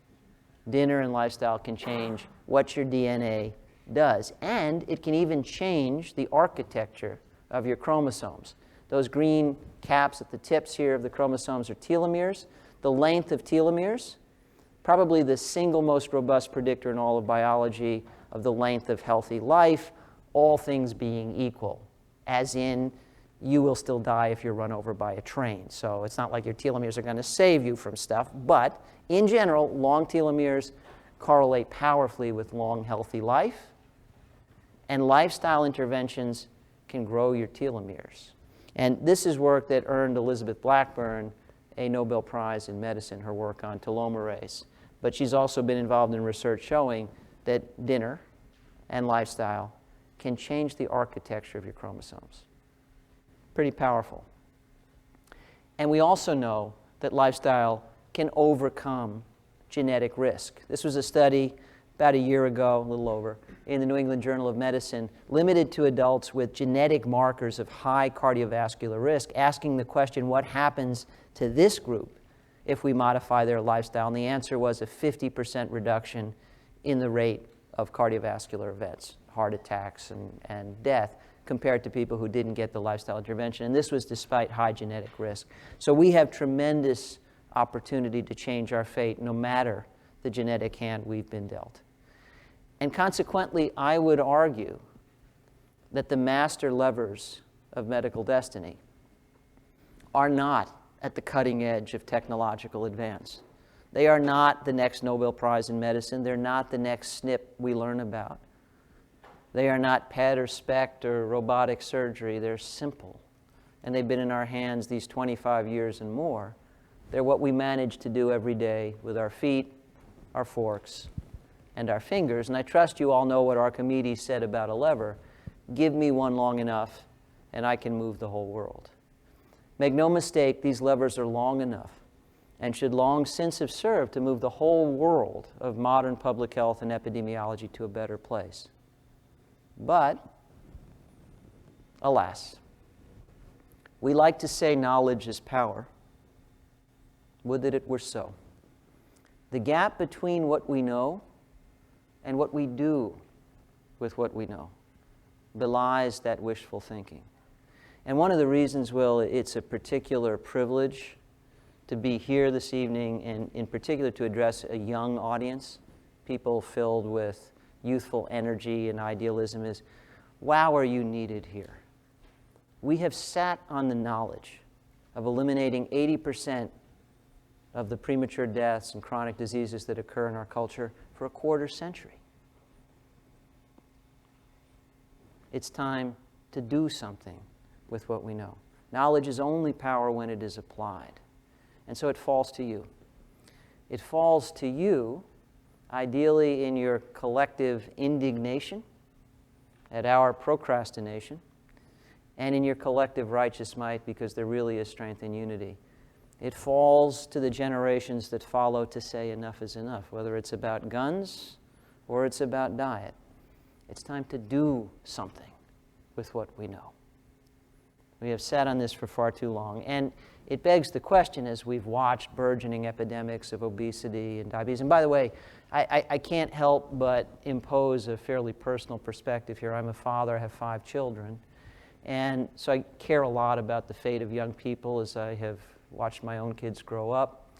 Dinner and lifestyle can change what your DNA does, and it can even change the architecture of your chromosomes. Those green caps at the tips here of the chromosomes are telomeres. The length of telomeres, probably the single most robust predictor in all of biology of the length of healthy life, all things being equal, as in you will still die if you're run over by a train. So it's not like your telomeres are going to save you from stuff, but in general, long telomeres correlate powerfully with long, healthy life, and lifestyle interventions can grow your telomeres. And this is work that earned Elizabeth Blackburn a Nobel Prize in medicine, her work on telomerase. But she's also been involved in research showing that dinner and lifestyle can change the architecture of your chromosomes. Pretty powerful. And we also know that lifestyle can overcome genetic risk. This was a study about a year ago, a little over, in the New England Journal of Medicine, limited to adults with genetic markers of high cardiovascular risk, asking the question, what happens to this group if we modify their lifestyle? And the answer was a 50% reduction in the rate of cardiovascular events, heart attacks and death, compared to people who didn't get the lifestyle intervention. And this was despite high genetic risk. So we have tremendous opportunity to change our fate, no matter the genetic hand we've been dealt. And consequently, I would argue that the master levers of medical destiny are not at the cutting edge of technological advance. They are not the next Nobel Prize in medicine. They're not the next SNP we learn about. They are not PET or SPECT or robotic surgery. They're simple. And they've been in our hands these 25 years and more. They're what we manage to do every day with our feet, our forks, and our fingers. And I trust you all know what Archimedes said about a lever. Give me one long enough, and I can move the whole world. Make no mistake, these levers are long enough and should long since have served to move the whole world of modern public health and epidemiology to a better place. But, alas, we like to say knowledge is power. Would that it were so. The gap between what we know and what we do with what we know belies that wishful thinking. And one of the reasons, Will, it's a particular privilege to be here this evening, and in particular to address a young audience, people filled with youthful energy and idealism, is, wow, are you needed here. We have sat on the knowledge of eliminating 80% of the premature deaths and chronic diseases that occur in our culture for a quarter century. It's time to do something with what we know. Knowledge is only power when it is applied. And so it falls to you. It falls to you, ideally in your collective indignation at our procrastination, and in your collective righteous might, because there really is strength in unity. It falls to the generations that follow to say enough is enough, whether it's about guns or it's about diet. It's time to do something with what we know. We have sat on this for far too long, and it begs the question as we've watched burgeoning epidemics of obesity and diabetes. And by the way, I can't help but impose a fairly personal perspective here. I'm a father, I have 5 children, and so I care a lot about the fate of young people as I have watched my own kids grow up.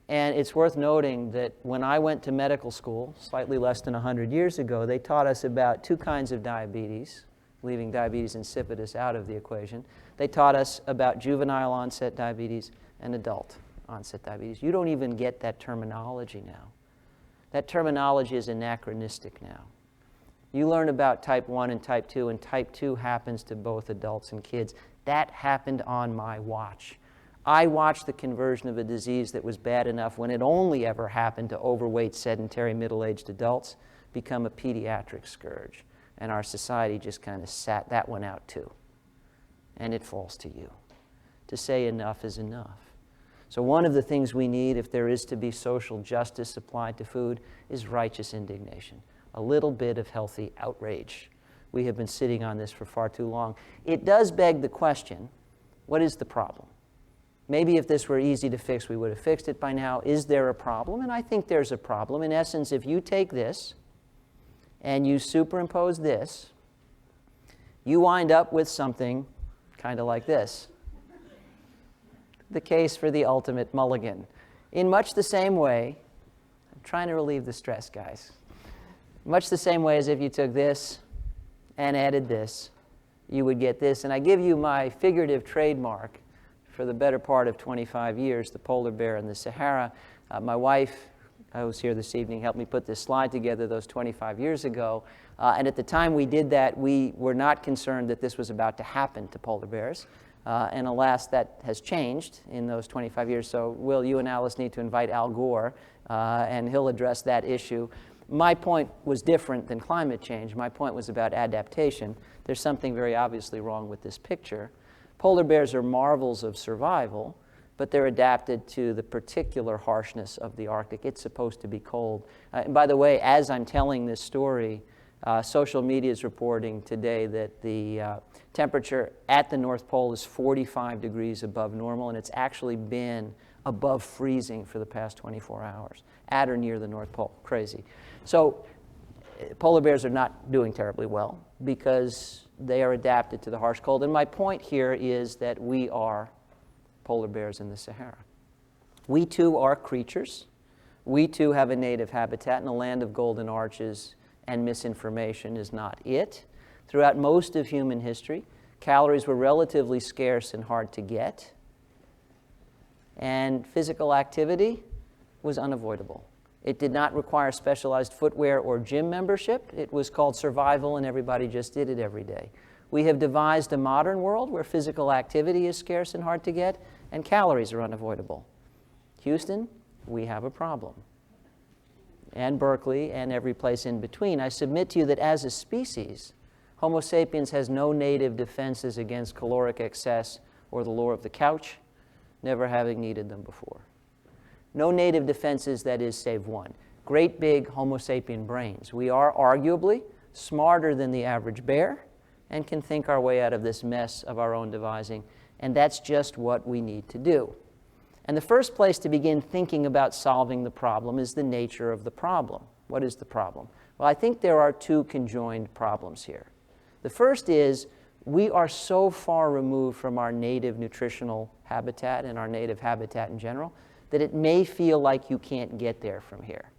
And it's worth noting that when I went to medical school, slightly less than 100 years ago, they taught us about 2 kinds of diabetes, leaving diabetes insipidus out of the equation. They taught us about juvenile onset diabetes and adult onset diabetes. You don't even get that terminology now. That terminology is anachronistic now. You learn about type 1 and type 2, and type 2 happens to both adults and kids. That happened on my watch. I watched the conversion of a disease that was bad enough when it only ever happened to overweight, sedentary, middle-aged adults become a pediatric scourge. And our society just kind of sat that one out too. And it falls to you to say enough is enough. So one of the things we need, if there is to be social justice applied to food, is righteous indignation. A little bit of healthy outrage. We have been sitting on this for far too long. It does beg the question, what is the problem? Maybe if this were easy to fix, we would have fixed it by now. Is there a problem? And I think there's a problem. In essence, if you take this and you superimpose this, you wind up with something kind of like this. The case for the ultimate mulligan. In much the same way, I'm trying to relieve the stress, guys. Much the same way as if you took this and added this, you would get this. And I give you my figurative trademark for the better part of 25 years, the polar bear in the Sahara. My wife, who's here this evening, helped me put this slide together those 25 years ago. And at the time we did that, we were not concerned that this was about to happen to polar bears. And alas, that has changed in those 25 years. So, Will, you and Alice need to invite Al Gore, and he'll address that issue. My point was different than climate change. My point was about adaptation. There's something very obviously wrong with this picture. Polar bears are marvels of survival, but they're adapted to the particular harshness of the Arctic. It's supposed to be cold. And by the way, as I'm telling this story, social media is reporting today that the temperature at the North Pole is 45 degrees above normal, and it's actually been above freezing for the past 24 hours, at or near the North Pole. Crazy. So polar bears are not doing terribly well because they are adapted to the harsh cold. And my point here is that we are polar bears in the Sahara. We too are creatures. We too have a native habitat, and the land of golden arches and misinformation is not it. Throughout most of human history, calories were relatively scarce and hard to get, and physical activity was unavoidable. It did not require specialized footwear or gym membership. It was called survival, and everybody just did it every day. We have devised a modern world where physical activity is scarce and hard to get, and calories are unavoidable. Houston, we have a problem. And Berkeley, and every place in between. I submit to you that as a species, Homo sapiens has no native defenses against caloric excess or the lure of the couch, never having needed them before. No native defenses, that is, save one. Great big Homo sapien brains. We are arguably smarter than the average bear and can think our way out of this mess of our own devising, and that's just what we need to do. And the first place to begin thinking about solving the problem is the nature of the problem. What is the problem? Well, I think there are two conjoined problems here. The first is we are so far removed from our native nutritional habitat and our native habitat in general that it may feel like you can't get there from here.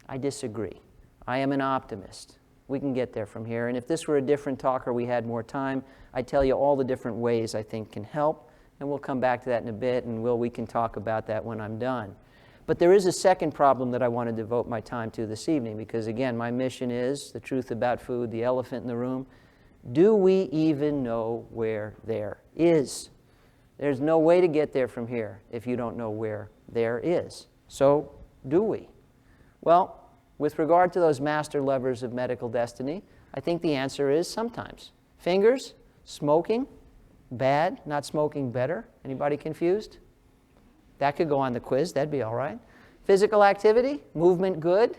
I disagree. I am an optimist. We can get there from here. And if this were a different talk or we had more time, I'd tell you all the different ways I think can help. And we'll come back to that in a bit, and we can talk about that when I'm done. But there is a second problem that I want to devote my time to this evening, because again, my mission is the truth about food, the elephant in the room. Do we even know where there is? There's no way to get there from here if you don't know where there is. So, do we? Well, with regard to those master levers of medical destiny, I think the answer is sometimes. Fingers, smoking, bad, not smoking better. Anybody confused? That could go on the quiz, that'd be all right. Physical activity, movement good.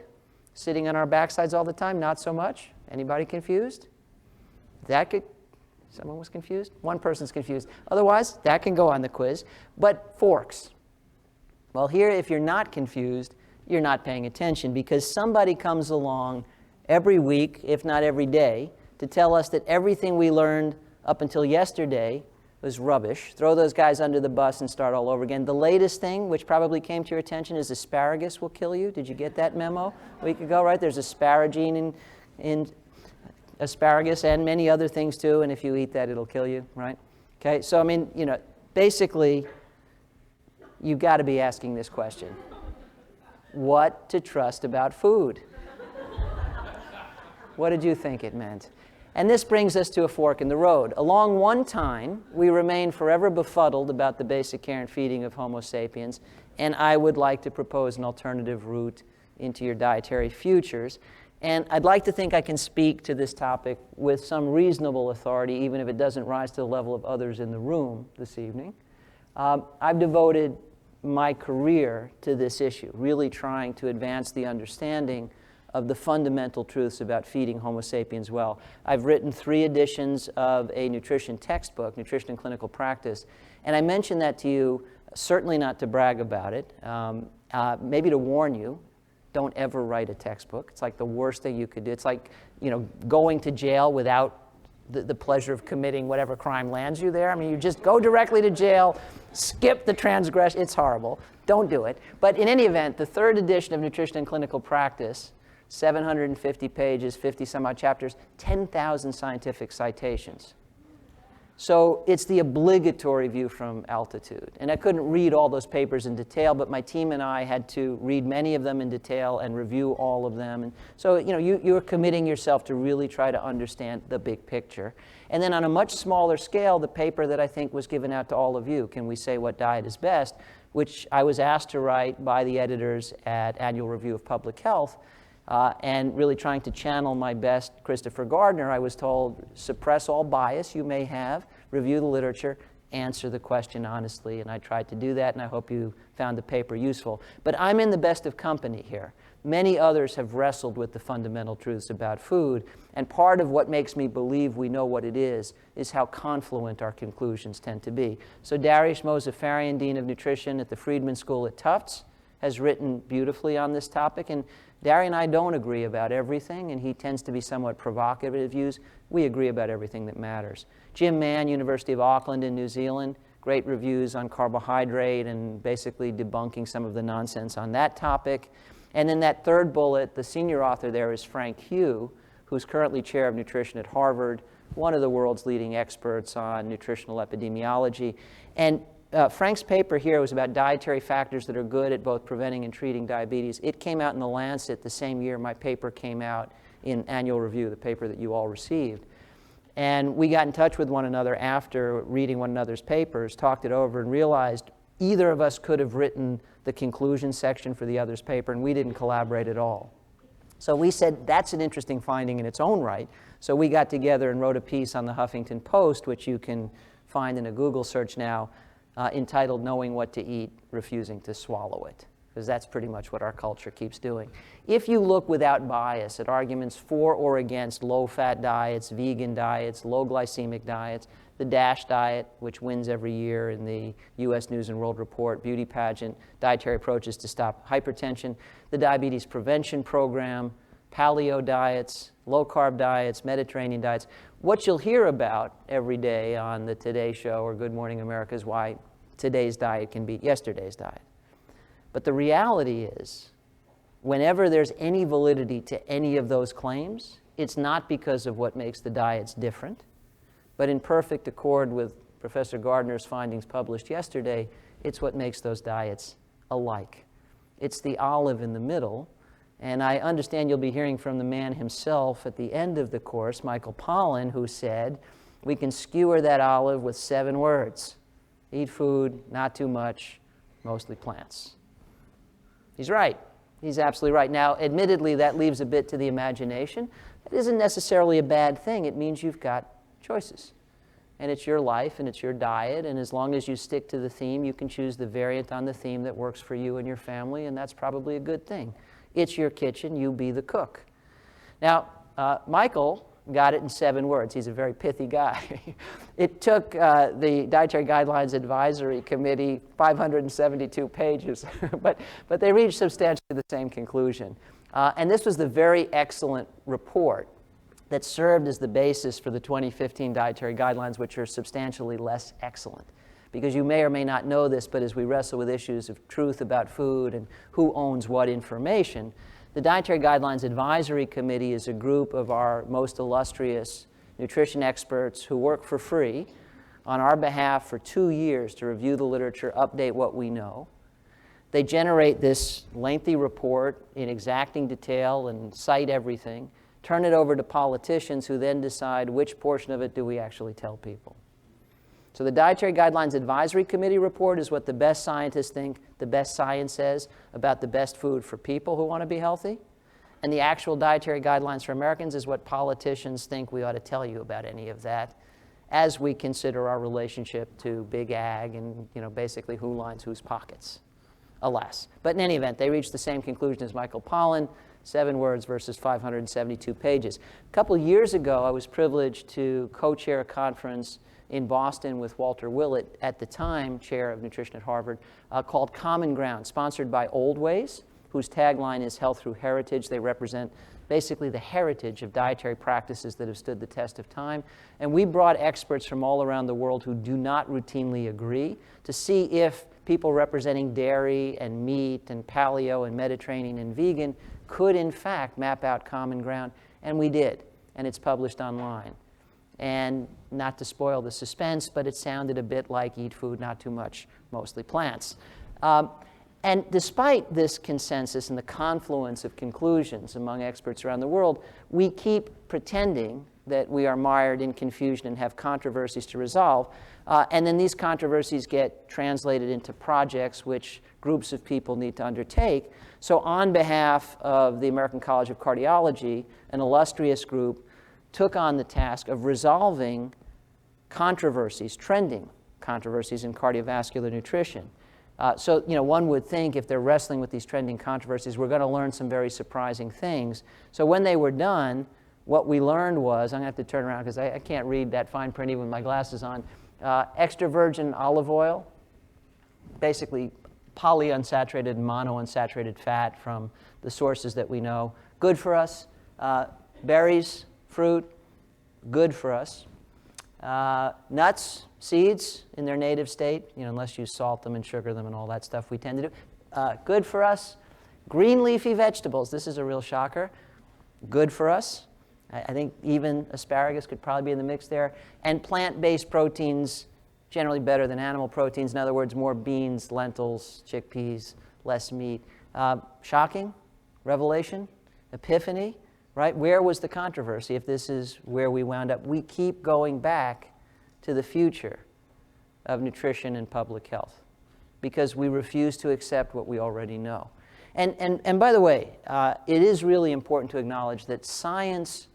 Sitting on our backsides all the time, not so much. Anybody confused? That could, someone was confused? One person's confused. Otherwise, that can go on the quiz. But forks. Well, here, if you're not confused, you're not paying attention, because somebody comes along every week, if not every day, to tell us that everything we learned up until yesterday was rubbish. Throw those guys under the bus and start all over again. The latest thing, which probably came to your attention, is asparagus will kill you. Did you get that memo a week ago, right? There's asparagine in asparagus and many other things too, and if you eat that, it'll kill you, right? Okay, so I mean, you know, basically, you've got to be asking this question. What to trust about food? What did you think it meant? And this brings us to a fork in the road. Along one time, we remain forever befuddled about the basic care and feeding of Homo sapiens, and I would like to propose an alternative route into your dietary futures. And I'd like to think I can speak to this topic with some reasonable authority, even if it doesn't rise to the level of others in the room this evening. I've devoted my career to this issue, really trying to advance the understanding of the fundamental truths about feeding Homo sapiens well. I've written 3 editions of a nutrition textbook, Nutrition in Clinical Practice, and I mention that to you certainly not to brag about it, maybe to warn you, don't ever write a textbook. It's like the worst thing you could do. It's like, you know, going to jail without the pleasure of committing whatever crime lands you there. I mean, you just go directly to jail, skip the transgression. It's horrible. Don't do it. But in any event, the 3rd edition of Nutrition in Clinical Practice, 750 pages, 50 some odd chapters, 10,000 scientific citations. So it's the obligatory view from altitude. And I couldn't read all those papers in detail, but my team and I had to read many of them in detail and review all of them. And so, you know, you're committing yourself to really try to understand the big picture. And then on a much smaller scale, the paper that I think was given out to all of you, Can We Say What Diet Is Best?, which I was asked to write by the editors at Annual Review of Public Health, and really trying to channel my best Christopher Gardner. I was told, suppress all bias you may have, review the literature, answer the question honestly, and I tried to do that, and I hope you found the paper useful. But I'm in the best of company here. Many others have wrestled with the fundamental truths about food, and part of what makes me believe we know what it is how confluent our conclusions tend to be. So Dariush Mozaffarian, Dean of Nutrition at the Friedman School at Tufts, has written beautifully on this topic, and Dari and I don't agree about everything, and he tends to be somewhat provocative in views. We agree about everything that matters. Jim Mann, University of Auckland in New Zealand, great reviews on carbohydrate and basically debunking some of the nonsense on that topic. And in that third bullet, the senior author there is Frank Hugh, who's currently chair of nutrition at Harvard, one of the world's leading experts on nutritional epidemiology. And Frank's paper here was about dietary factors that are good at both preventing and treating diabetes. It came out in The Lancet the same year my paper came out in Annual Review, the paper that you all received. And we got in touch with one another after reading one another's papers, talked it over, and realized either of us could have written the conclusion section for the other's paper, and we didn't collaborate at all. So we said, that's an interesting finding in its own right. So we got together and wrote a piece on the Huffington Post, which you can find in a Google search now, entitled Knowing What to Eat, Refusing to Swallow It, because that's pretty much what our culture keeps doing. If you look without bias at arguments for or against low-fat diets, vegan diets, low-glycemic diets, the DASH diet, which wins every year in the U.S. News and World Report, beauty pageant, dietary approaches to stop hypertension, the diabetes prevention program, paleo diets, low-carb diets, Mediterranean diets. What you'll hear about every day on the Today Show or Good Morning America is why today's diet can beat yesterday's diet. But the reality is, whenever there's any validity to any of those claims, it's not because of what makes the diets different, but in perfect accord with Professor Gardner's findings published yesterday, it's what makes those diets alike. It's the olive in the middle, and I understand you'll be hearing from the man himself at the end of the course, Michael Pollan, who said, we can skewer that olive with 7 words. Eat food, not too much, mostly plants. He's right. He's absolutely right. Now, admittedly, that leaves a bit to the imagination. That isn't necessarily a bad thing. It means you've got choices. And it's your life and it's your diet, and as long as you stick to the theme, you can choose the variant on the theme that works for you and your family, and that's probably a good thing. It's your kitchen, you be the cook. Now, Michael got it in 7 words. He's a very pithy guy. It took the Dietary Guidelines Advisory Committee 572 pages, but they reached substantially the same conclusion. And this was the very excellent report that served as the basis for the 2015 dietary guidelines, which are substantially less excellent. Because you may or may not know this, but as we wrestle with issues of truth about food and who owns what information, the Dietary Guidelines Advisory Committee is a group of our most illustrious nutrition experts who work for free on our behalf for 2 years to review the literature, update what we know. They generate this lengthy report in exacting detail and cite everything, turn it over to politicians who then decide which portion of it do we actually tell people. So the Dietary Guidelines Advisory Committee report is what the best scientists think the best science says about the best food for people who want to be healthy. And the actual dietary guidelines for Americans is what politicians think we ought to tell you about any of that as we consider our relationship to big ag and, basically who lines whose pockets, alas. But in any event, they reached the same conclusion as Michael Pollan, 7 words versus 572 pages. A couple years ago, I was privileged to co-chair a conference in Boston with Walter Willett, at the time chair of nutrition at Harvard, called Common Ground, sponsored by Old Ways, whose tagline is Health Through Heritage. They represent basically the heritage of dietary practices that have stood the test of time. And we brought experts from all around the world who do not routinely agree to see if people representing dairy and meat and paleo and Mediterranean and vegan could in fact map out common ground. And we did, and it's published online. And not to spoil the suspense, but it sounded a bit like eat food, not too much, mostly plants. And despite this consensus and the confluence of conclusions among experts around the world, we keep pretending that we are mired in confusion and have controversies to resolve. And then these controversies get translated into projects which groups of people need to undertake. So on behalf of the American College of Cardiology, an illustrious group took on the task of resolving controversies, trending controversies in cardiovascular nutrition. So, one would think if they're wrestling with these trending controversies, we're going to learn some very surprising things. So when they were done, what we learned was, I'm going to have to turn around because I can't read that fine print even with my glasses on, extra virgin olive oil, basically polyunsaturated, monounsaturated fat from the sources that we know, good for us. Berries, fruit, good for us. Nuts, seeds in their native state, unless you salt them and sugar them and all that stuff we tend to do. Good for us. Green leafy vegetables, this is a real shocker. Good for us. I think even asparagus could probably be in the mix there. And plant-based proteins, generally better than animal proteins. In other words, more beans, lentils, chickpeas, less meat. Shocking? Revelation? Epiphany? Right? Where was the controversy if this is where we wound up? We keep going back to the future of nutrition and public health because we refuse to accept what we already know. And by the way, it is really important to acknowledge that science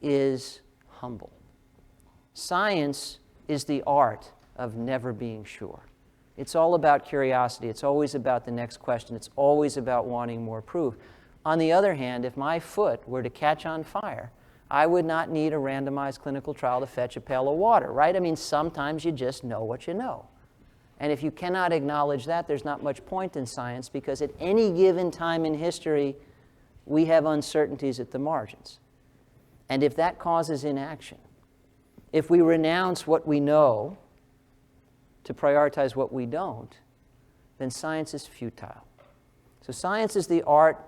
is humble. Science is the art of never being sure. It's all about curiosity. It's always about the next question. It's always about wanting more proof. On the other hand, if my foot were to catch on fire, I would not need a randomized clinical trial to fetch a pail of water, right? I mean, sometimes you just know what you know. And if you cannot acknowledge that, there's not much point in science because at any given time in history, we have uncertainties at the margins. And if that causes inaction, if we renounce what we know to prioritize what we don't, then science is futile. So science is the art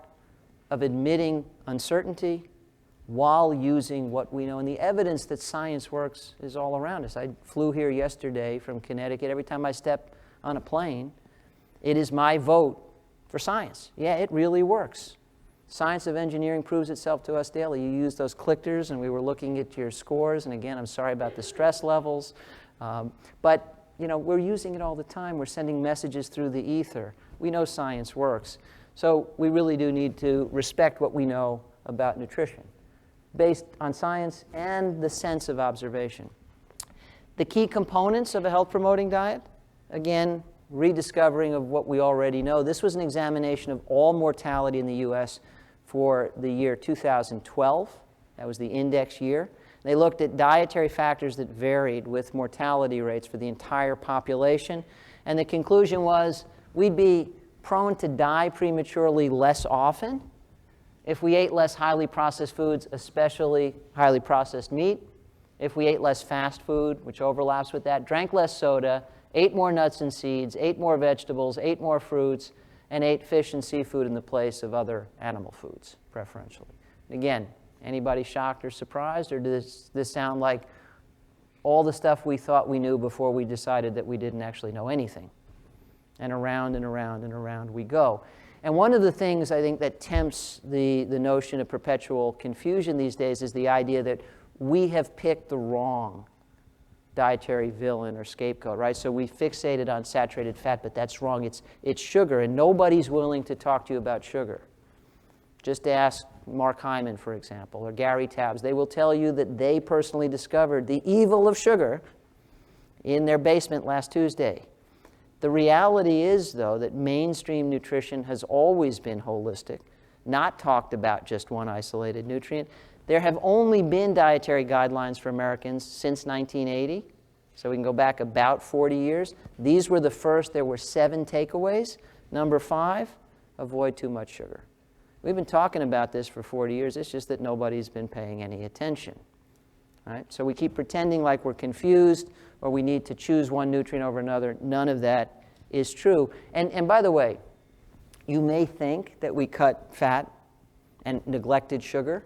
of admitting uncertainty while using what we know. And the evidence that science works is all around us. I flew here yesterday from Connecticut. Every time I step on a plane, it is my vote for science. Yeah, it really works. Science of engineering proves itself to us daily. You use those clickers, and we were looking at your scores. And again, I'm sorry about the stress levels. But we're using it all the time. We're sending messages through the ether. We know science works. So we really do need to respect what we know about nutrition, based on science and the sense of observation. The key components of a health-promoting diet, again, rediscovering of what we already know. This was an examination of all mortality in the U.S. for the year 2012. That was the index year. They looked at dietary factors that varied with mortality rates for the entire population. And the conclusion was we'd be prone to die prematurely less often if we ate less highly processed foods, especially highly processed meat, if we ate less fast food, which overlaps with that, drank less soda, ate more nuts and seeds, ate more vegetables, ate more fruits, and ate fish and seafood in the place of other animal foods, preferentially. Again, anybody shocked or surprised, or does this sound like all the stuff we thought we knew before we decided that we didn't actually know anything? And around and around and around we go. And one of the things I think that tempts the notion of perpetual confusion these days is the idea that we have picked the wrong dietary villain or scapegoat, right? So we fixated on saturated fat, but that's wrong. It's sugar, and nobody's willing to talk to you about sugar. Just ask Mark Hyman, for example, or Gary Tabbs. They will tell you that they personally discovered the evil of sugar in their basement last Tuesday. The reality is, though, that mainstream nutrition has always been holistic, not talked about just one isolated nutrient. There have only been dietary guidelines for Americans since 1980, so we can go back about 40 years. These were the first. There were 7 takeaways. Number 5, avoid too much sugar. We've been talking about this for 40 years. It's just that nobody's been paying any attention. Right? So we keep pretending like we're confused or we need to choose one nutrient over another. None of that is true. And by the way, you may think that we cut fat and neglected sugar.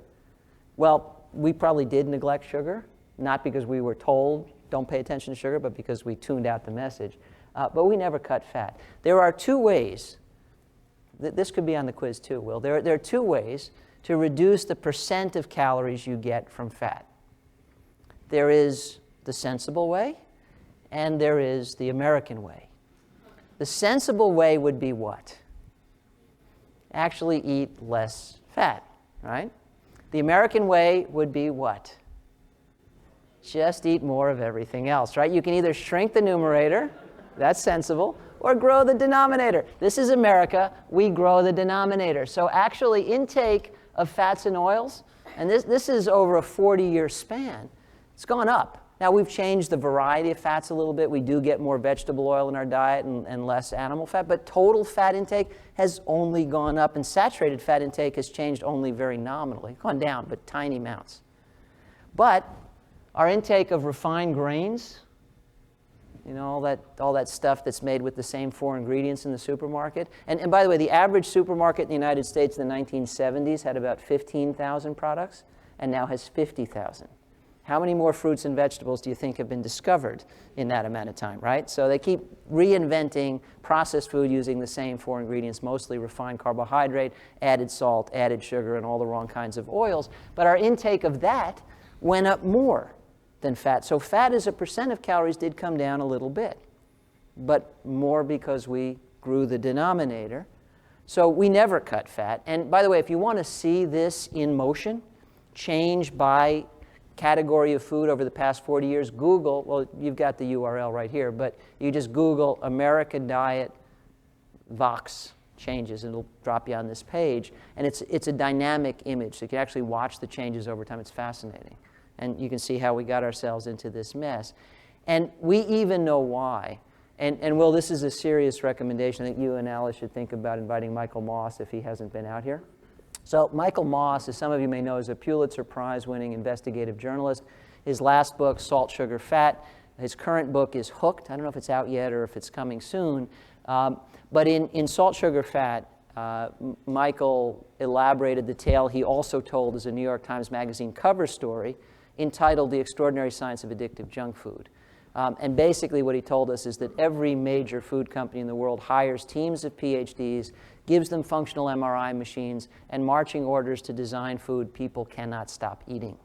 Well, we probably did neglect sugar, not because we were told don't pay attention to sugar, but because we tuned out the message. But we never cut fat. There are 2 ways. This could be on the quiz too, Will. There are 2 ways to reduce the percent of calories you get from fat. There is the sensible way, and there is the American way. The sensible way would be what? Actually eat less fat, right? The American way would be what? just eat more of everything else, right? You can either shrink the numerator, that's sensible, or grow the denominator. This is America, we grow the denominator. So actually intake of fats and oils, and this is over a 40-year span, it's gone up. Now we've changed the variety of fats a little bit. We do get more vegetable oil in our diet and less animal fat, but total fat intake has only gone up, and saturated fat intake has changed only very nominally, gone down, but tiny amounts. But our intake of refined grains, you know, all that stuff that's made with the same 4 ingredients in the supermarket. And by the way, the average supermarket in the United States in the 1970s had about 15,000 products and now has 50,000. How many more fruits and vegetables do you think have been discovered in that amount of time, right? So they keep reinventing processed food using the same 4 ingredients, mostly refined carbohydrate, added salt, added sugar, and all the wrong kinds of oils. But our intake of that went up more than fat. So fat as a percent of calories did come down a little bit, but more because we grew the denominator. So we never cut fat. And by the way, if you want to see this in motion, change by category of food over the past 40 years, Google, well, you've got the URL right here, but you just Google American diet Vox changes, and it'll drop you on this page. And it's a dynamic image, so you can actually watch the changes over time. It's fascinating. And you can see how we got ourselves into this mess. And we even know why. And Will, this is a serious recommendation. I think you and Alice should think about inviting Michael Moss if he hasn't been out here. So Michael Moss, as some of you may know, is a Pulitzer Prize-winning investigative journalist. His last book, Salt, Sugar, Fat. His current book is Hooked. I don't know if it's out yet or if it's coming soon. But in Salt, Sugar, Fat, Michael elaborated the tale he also told as a New York Times Magazine cover story entitled The Extraordinary Science of Addictive Junk Food. And basically what he told us is that every major food company in the world hires teams of PhDs, gives them functional MRI machines, and marching orders to design food people cannot stop eating.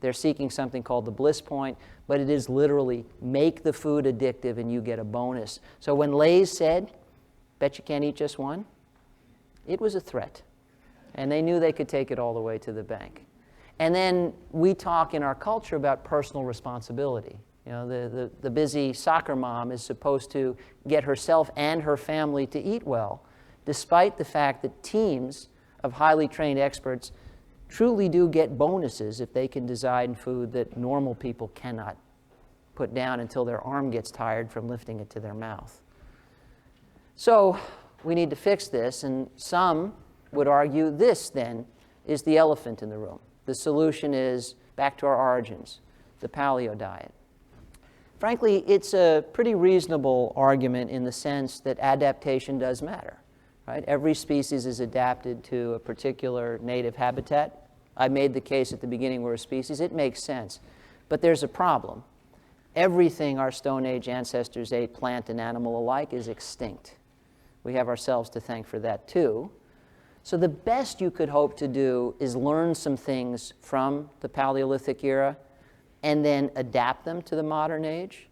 They're seeking something called the bliss point, but it is literally make the food addictive and you get a bonus. So when Lay's said, bet you can't eat just one, it was a threat. And they knew they could take it all the way to the bank. And then we talk in our culture about personal responsibility. You know, the busy soccer mom is supposed to get herself and her family to eat well, despite the fact that teams of highly trained experts truly do get bonuses if they can design food that normal people cannot put down until their arm gets tired from lifting it to their mouth. So we need to fix this, and some would argue this, then, is the elephant in the room. The solution is back to our origins, the paleo diet. Frankly, it's a pretty reasonable argument in the sense that adaptation does matter, right? Every species is adapted to a particular native habitat. I made the case at the beginning we're a species. It makes sense. But there's a problem. Everything our Stone Age ancestors ate, plant and animal alike, is extinct. We have ourselves to thank for that, too. So the best you could hope to do is learn some things from the Paleolithic era and then adapt them to the modern age.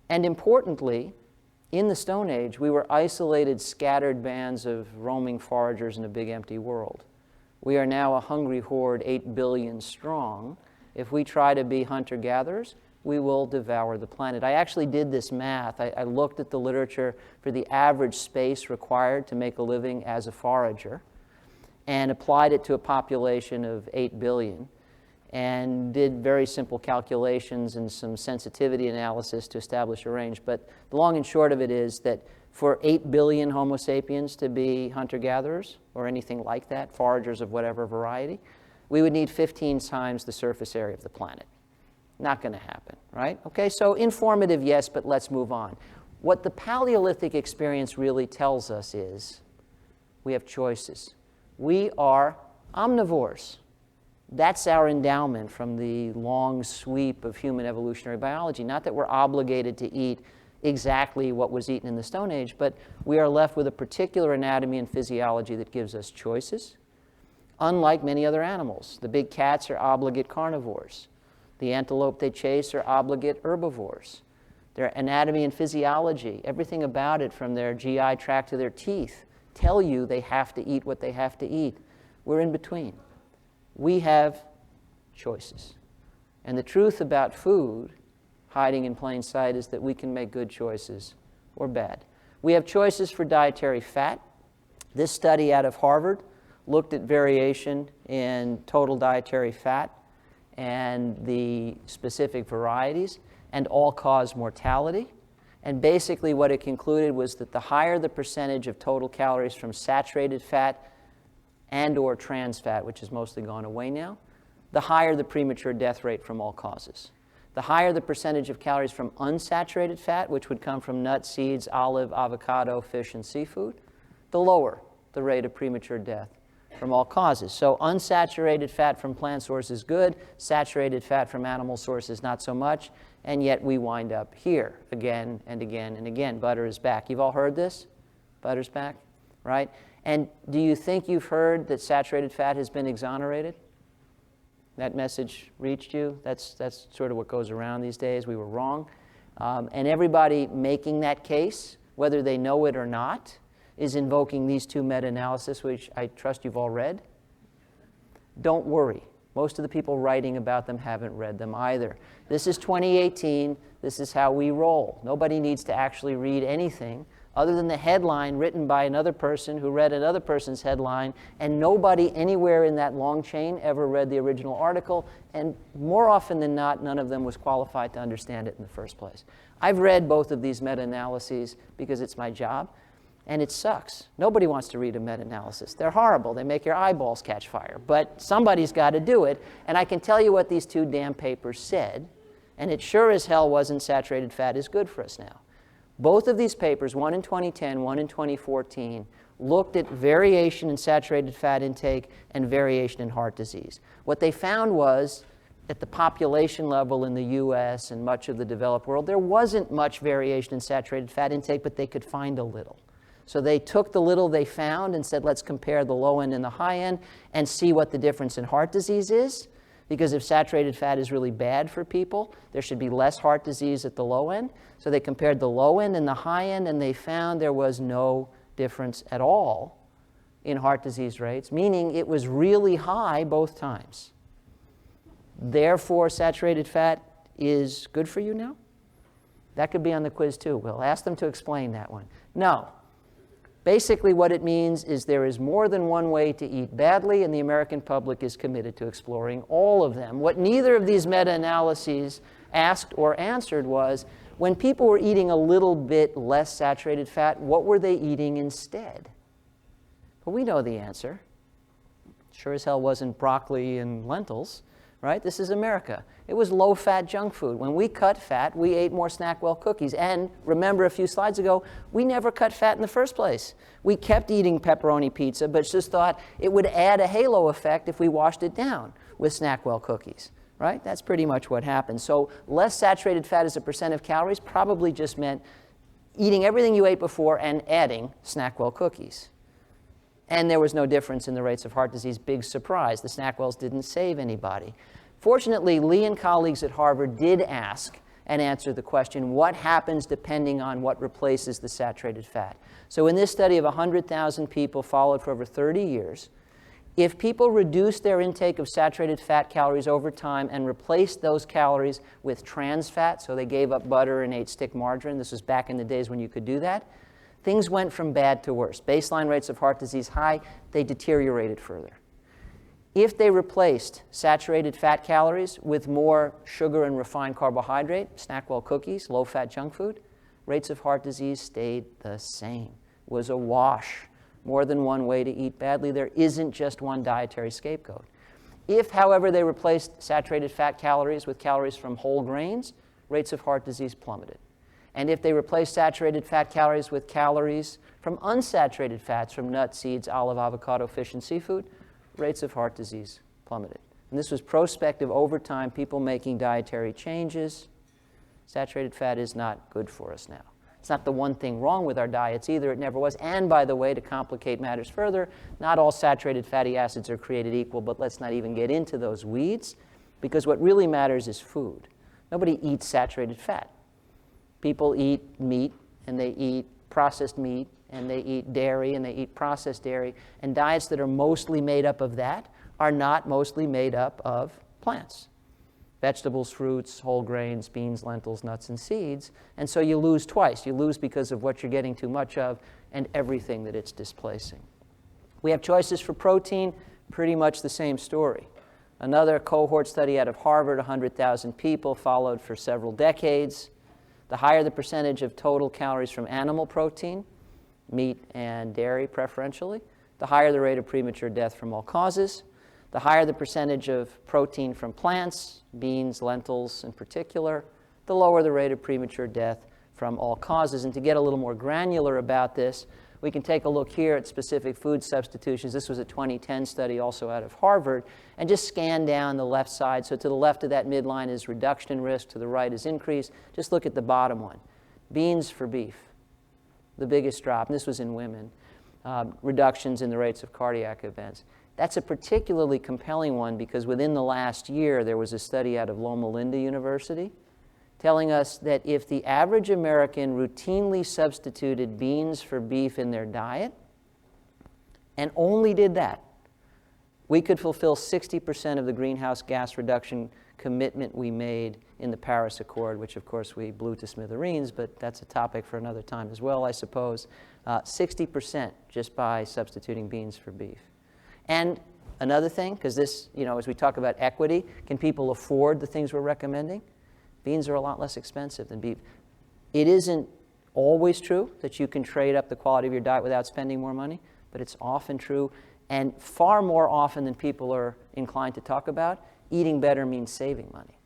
And importantly, in the Stone Age, we were isolated, scattered bands of roaming foragers in a big empty world. We are now a hungry horde, 8 billion strong. If we try to be hunter-gatherers, we will devour the planet. I actually did this math. I looked at the literature for the average space required to make a living as a forager and applied it to a population of 8 billion and did very simple calculations and some sensitivity analysis to establish a range. But the long and short of it is that for 8 billion Homo sapiens to be hunter-gatherers or anything like that, foragers of whatever variety, we would need 15 times the surface area of the planet. Not going to happen, right? Okay, so informative, yes, but let's move on. What the Paleolithic experience really tells us is we have choices. We are omnivores. That's our endowment from the long sweep of human evolutionary biology. Not that we're obligated to eat exactly what was eaten in the Stone Age, but we are left with a particular anatomy and physiology that gives us choices, unlike many other animals. The big cats are obligate carnivores. The antelope they chase are obligate herbivores. Their anatomy and physiology, everything about it from their GI tract to their teeth, tell you they have to eat what they have to eat. We're in between. We have choices. And the truth about food, hiding in plain sight, is that we can make good choices or bad. We have choices for dietary fat. This study out of Harvard looked at variation in total dietary fat and the specific varieties and all-cause mortality. And basically what it concluded was that the higher the percentage of total calories from saturated fat and or trans fat, which has mostly gone away now, the higher the premature death rate from all causes. The higher the percentage of calories from unsaturated fat, which would come from nuts, seeds, olive, avocado, fish, and seafood, the lower the rate of premature death from all causes. So unsaturated fat from plant sources good, saturated fat from animal sources not so much, and yet we wind up here again and again and again. Butter is back. You've all heard this? Butter's back, right? And do you think you've heard that saturated fat has been exonerated? That message reached you? That's sort of what goes around these days. We were wrong. And everybody making that case, whether they know it or not, is invoking these two meta-analyses, which I trust you've all read. Don't worry. Most of the people writing about them haven't read them either. This is 2018. This is how we roll. Nobody needs to actually read anything other than the headline written by another person who read another person's headline, and nobody anywhere in that long chain ever read the original article, and more often than not, none of them was qualified to understand it in the first place. I've read both of these meta-analyses because it's my job, and it sucks. Nobody wants to read a meta-analysis. They're horrible. They make your eyeballs catch fire. But somebody's got to do it, and I can tell you what these two damn papers said, and it sure as hell wasn't saturated fat is good for us now. Both of these papers, one in 2010, one in 2014, looked at variation in saturated fat intake and variation in heart disease. What they found was, at the population level in the US and much of the developed world, there wasn't much variation in saturated fat intake, but they could find a little. So they took the little they found and said, let's compare the low end and the high end and see what the difference in heart disease is. Because if saturated fat is really bad for people, there should be less heart disease at the low end. So they compared the low end and the high end, and they found there was no difference at all in heart disease rates, meaning it was really high both times. Therefore, saturated fat is good for you now? That could be on the quiz too. We'll ask them to explain that one. No. Basically, what it means is there is more than one way to eat badly, and the American public is committed to exploring all of them. What neither of these meta-analyses asked or answered was, when people were eating a little bit less saturated fat, what were they eating instead? Well, we know the answer. Sure as hell wasn't broccoli and lentils, right? This is America. It was low-fat junk food. When we cut fat, we ate more Snackwell cookies. And remember a few slides ago, we never cut fat in the first place. We kept eating pepperoni pizza, but just thought it would add a halo effect if we washed it down with Snackwell cookies, right? That's pretty much what happened. So less saturated fat as a percent of calories probably just meant eating everything you ate before and adding Snackwell cookies. And there was no difference in the rates of heart disease. Big surprise. The Snackwells didn't save anybody. Fortunately, Lee and colleagues at Harvard did ask and answer the question, what happens depending on what replaces the saturated fat? So in this study of 100,000 people followed for over 30 years, if people reduced their intake of saturated fat calories over time and replaced those calories with trans fat, so they gave up butter and ate stick margarine, this was back in the days when you could do that, things went from bad to worse. Baseline rates of heart disease high, they deteriorated further. If they replaced saturated fat calories with more sugar and refined carbohydrate, Snackwell cookies, low-fat junk food, rates of heart disease stayed the same. It was a wash. More than one way to eat badly. There isn't just one dietary scapegoat. If, however, they replaced saturated fat calories with calories from whole grains, rates of heart disease plummeted. And if they replaced saturated fat calories with calories from unsaturated fats from nuts, seeds, olive, avocado, fish, and seafood, rates of heart disease plummeted. And this was prospective over time, people making dietary changes. Saturated fat is not good for us now. It's not the one thing wrong with our diets either. It never was. And by the way, to complicate matters further, not all saturated fatty acids are created equal, but let's not even get into those weeds, because what really matters is food. Nobody eats saturated fat. People eat meat, and they eat processed meat, and they eat dairy, and they eat processed dairy. And diets that are mostly made up of that are not mostly made up of plants. vegetables, fruits, whole grains, beans, lentils, nuts, and seeds. And so you lose twice. You lose because of what you're getting too much of and everything that it's displacing. We have choices for protein, pretty much the same story. Another cohort study out of Harvard, 100,000 people, followed for several decades. The higher the percentage of total calories from animal protein, meat and dairy preferentially, the higher the rate of premature death from all causes. The higher the percentage of protein from plants, beans, lentils in particular, the lower the rate of premature death from all causes. And to get a little more granular about this, we can take a look here at specific food substitutions. This was a 2010 study also out of Harvard, and just scan down the left side. So to the left of that midline is reduction in risk, to the right is increase. Just look at the bottom one. Beans for beef, the biggest drop, and this was in women. Reductions in the rates of cardiac events. That's a particularly compelling one because within the last year, there was a study out of Loma Linda University telling us that if the average American routinely substituted beans for beef in their diet, and only did that, we could fulfill 60% of the greenhouse gas reduction commitment we made in the Paris Accord, which of course we blew to smithereens, but that's a topic for another time as well, I suppose. 60% just by substituting beans for beef. And another thing, because this, as we talk about equity, can people afford the things we're recommending? Beans are a lot less expensive than beef. It isn't always true that you can trade up the quality of your diet without spending more money, but it's often true. And far more often than people are inclined to talk about, eating better means saving money.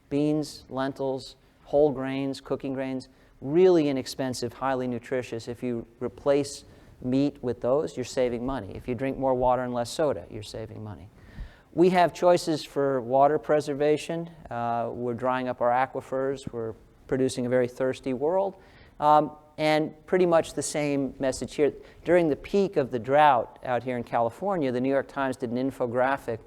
Beans, lentils, whole grains, cooking grains, really inexpensive, highly nutritious. If you replace meat with those, you're saving money. If you drink more water and less soda, you're saving money. We have choices for water preservation. We're drying up our aquifers. We're producing a very thirsty world. And pretty much the same message here. During the peak of the drought out here in California, the New York Times did an infographic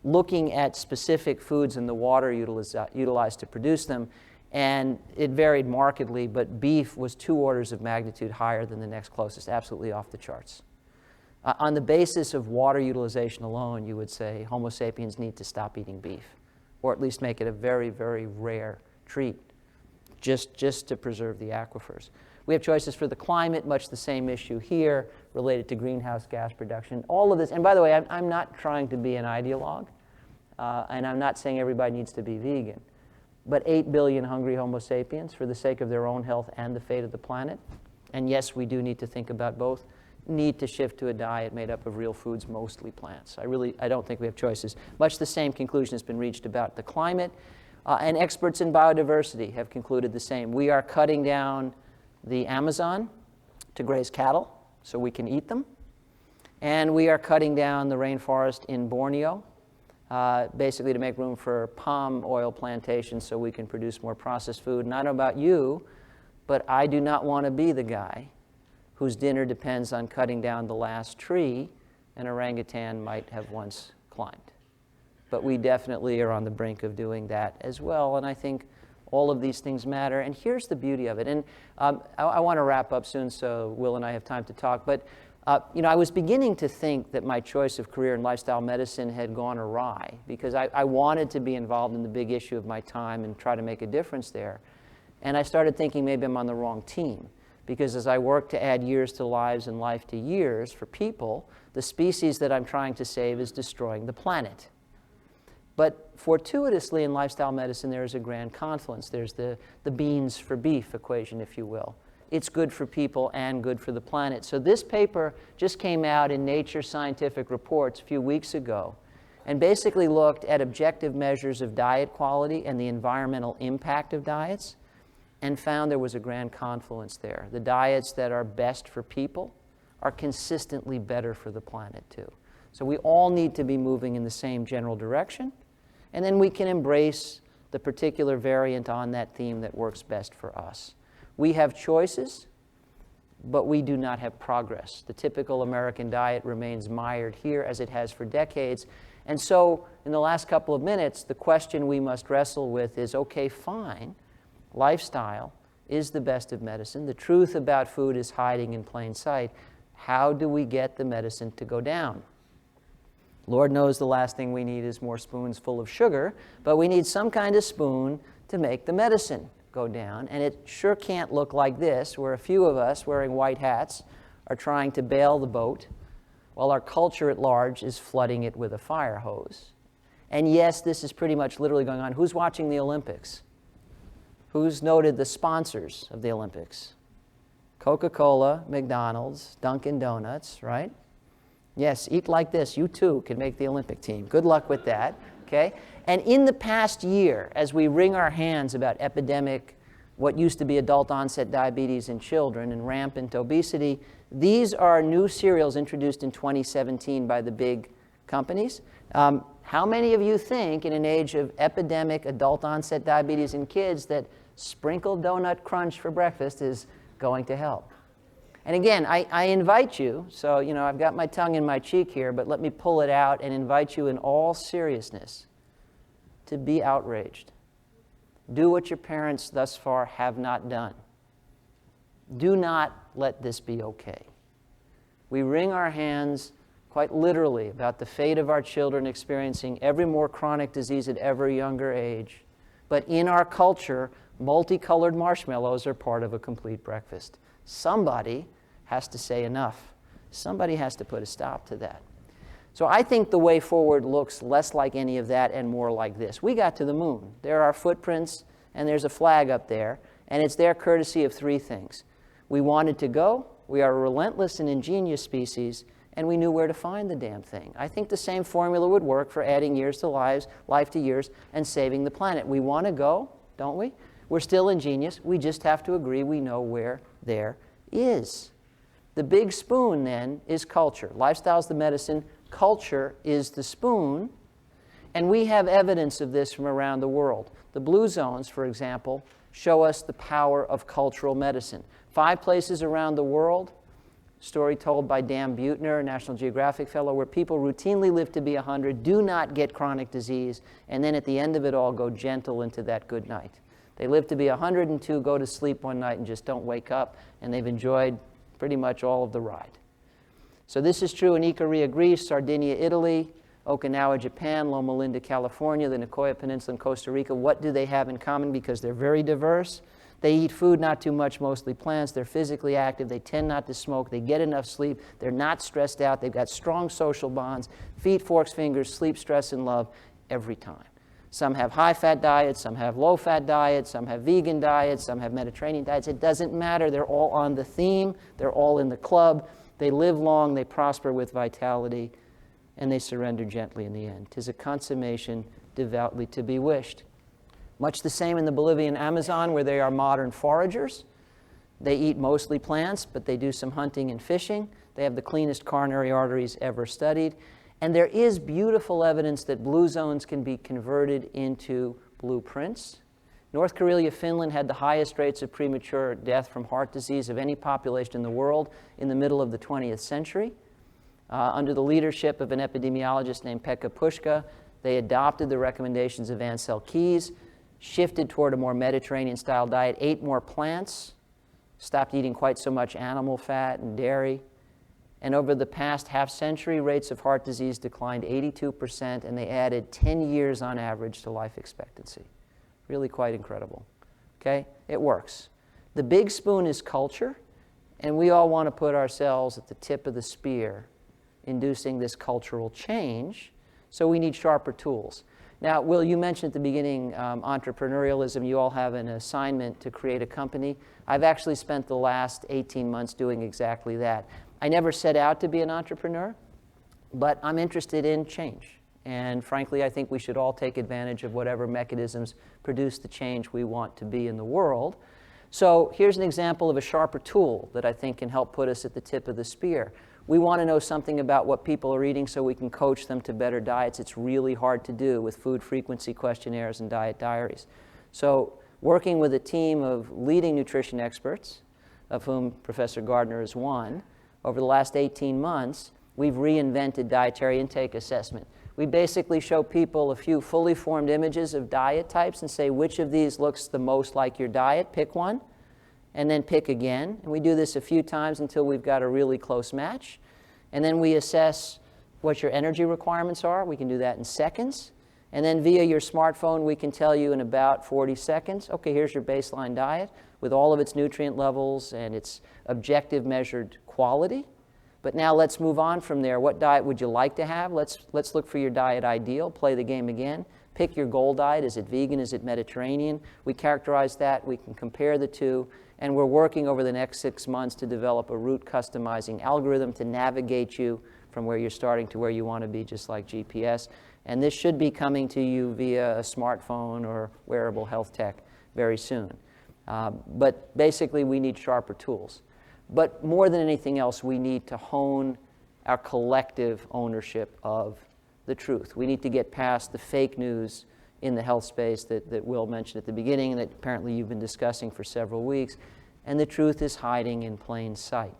looking at specific foods and the water utilized to produce them. And it varied markedly, but beef was 2 orders of magnitude higher than the next closest, absolutely off the charts. On the basis of water utilization alone, you would say Homo sapiens need to stop eating beef, or at least make it a very, very rare treat, just to preserve the aquifers. We have choices for the climate, much the same issue here, related to greenhouse gas production. All of this, and by the way, I'm not trying to be an ideologue, and I'm not saying everybody needs to be vegan, but 8 billion hungry Homo sapiens for the sake of their own health and the fate of the planet, and yes, we do need to think about both, need to shift to a diet made up of real foods, mostly plants. I don't think we have choices. Much the same conclusion has been reached about the climate, and experts in biodiversity have concluded the same. We are cutting down the Amazon to graze cattle so we can eat them, and we are cutting down the rainforest in Borneo, basically to make room for palm oil plantations so we can produce more processed food. And I don't know about you, but I do not want to be the guy whose dinner depends on cutting down the last tree an orangutan might have once climbed. But we definitely are on the brink of doing that as well, and I think all of these things matter. And here's the beauty of it. And I want to wrap up soon so Will and I have time to talk. But I was beginning to think that my choice of career in lifestyle medicine had gone awry because I wanted to be involved in the big issue of my time and try to make a difference there. And I started thinking maybe I'm on the wrong team because as I work to add years to lives and life to years for people, the species that I'm trying to save is destroying the planet. But fortuitously in lifestyle medicine, there is a grand confluence. There's the beans for beef equation, if you will. It's good for people and good for the planet. So this paper just came out in Nature Scientific Reports a few weeks ago and basically looked at objective measures of diet quality and the environmental impact of diets and found there was a grand confluence there. The diets that are best for people are consistently better for the planet too. So we all need to be moving in the same general direction, and then we can embrace the particular variant on that theme that works best for us. We have choices, but we do not have progress. The typical American diet remains mired here as it has for decades. And so in the last couple of minutes, the question we must wrestle with is, okay, fine, lifestyle is the best of medicine. The truth about food is hiding in plain sight. How do we get the medicine to go down? Lord knows the last thing we need is more spoons full of sugar, but we need some kind of spoon to make the medicine go down. And it sure can't look like this, where a few of us wearing white hats are trying to bail the boat, while our culture at large is flooding it with a fire hose. And yes, this is pretty much literally going on. Who's watching the Olympics? Who's noted the sponsors of the Olympics? Coca-Cola, McDonald's, Dunkin' Donuts, right? Yes, eat like this. You too can make the Olympic team. Good luck with that, okay? And in the past year, as we wring our hands about epidemic, what used to be adult onset diabetes in children and rampant obesity, these are new cereals introduced in 2017 by the big companies. How many of you think in an age of epidemic adult onset diabetes in kids that sprinkled donut crunch for breakfast is going to help? And again, I invite you, so I've got my tongue in my cheek here, but let me pull it out and invite you in all seriousness to be outraged. Do what your parents thus far have not done. Do not let this be okay. We wring our hands quite literally about the fate of our children experiencing every more chronic disease at every younger age. But in our culture, multicolored marshmallows are part of a complete breakfast. Somebody has to say enough. Somebody has to put a stop to that. So I think the way forward looks less like any of that and more like this. We got to the moon. There are footprints, and there's a flag up there, and it's there courtesy of three things. We wanted to go, we are a relentless and ingenious species, and we knew where to find the damn thing. I think the same formula would work for adding years to life to years, and saving the planet. We want to go, don't we? We're still ingenious. We just have to agree we know where there is. The big spoon, then, is culture. Lifestyle's the medicine. Culture is the spoon. And we have evidence of this from around the world. The blue zones, for example, show us the power of cultural medicine. 5 places around the world, story told by Dan Buettner, National Geographic fellow, where people routinely live to be 100, do not get chronic disease, and then at the end of it all go gentle into that good night. They live to be 102, go to sleep one night and just don't wake up, and they've enjoyed pretty much all of the ride. So this is true in Ikaria, Greece, Sardinia, Italy, Okinawa, Japan, Loma Linda, California, the Nicoya Peninsula in Costa Rica. What do they have in common? Because they're very diverse. They eat food, not too much, mostly plants. They're physically active. They tend not to smoke. They get enough sleep. They're not stressed out. They've got strong social bonds. Feet, forks, fingers, sleep, stress, and love every time. Some have high-fat diets. Some have low-fat diets. Some have vegan diets. Some have Mediterranean diets. It doesn't matter. They're all on the theme. They're all in the club. They live long. They prosper with vitality. And they surrender gently in the end. 'Tis a consummation devoutly to be wished. Much the same in the Bolivian Amazon, where they are modern foragers. They eat mostly plants, but they do some hunting and fishing. They have the cleanest coronary arteries ever studied. And there is beautiful evidence that blue zones can be converted into blueprints. North Karelia, Finland had the highest rates of premature death from heart disease of any population in the world in the middle of the 20th century. Under the leadership of an epidemiologist named Pekka Puška, they adopted the recommendations of Ansel Keys, shifted toward a more Mediterranean-style diet, ate more plants, stopped eating quite so much animal fat and dairy. And over the past half-century, rates of heart disease declined 82%, and they added 10 years on average to life expectancy. Really quite incredible. Okay? It works. The big spoon is culture, and we all want to put ourselves at the tip of the spear, inducing this cultural change, so we need sharper tools. Now, Will, you mentioned at the beginning entrepreneurialism. You all have an assignment to create a company. I've actually spent the last 18 months doing exactly that. I never set out to be an entrepreneur, but I'm interested in change. And frankly, I think we should all take advantage of whatever mechanisms produce the change we want to be in the world. So here's an example of a sharper tool that I think can help put us at the tip of the spear. We want to know something about what people are eating so we can coach them to better diets. It's really hard to do with food frequency questionnaires and diet diaries. So working with a team of leading nutrition experts, of whom Professor Gardner is one, over the last 18 months, we've reinvented dietary intake assessment. We basically show people a few fully formed images of diet types and say which of these looks the most like your diet, pick one, and then pick again. And we do this a few times until we've got a really close match. And then we assess what your energy requirements are. We can do that in seconds. And then via your smartphone, we can tell you in about 40 seconds, okay, here's your baseline diet with all of its nutrient levels and its objective measured quality. But now let's move on from there. What diet would you like to have? Let's look for your diet ideal, play the game again. Pick your goal diet. Is it vegan? Is it Mediterranean? We characterize that. We can compare the two. And we're working over the next 6 months to develop a route customizing algorithm to navigate you from where you're starting to where you want to be, just like GPS. And this should be coming to you via a smartphone or wearable health tech very soon. But basically, we need sharper tools. But more than anything else, we need to hone our collective ownership of the truth. We need to get past the fake news in the health space that Will mentioned at the beginning and that apparently you've been discussing for several weeks. And the truth is hiding in plain sight.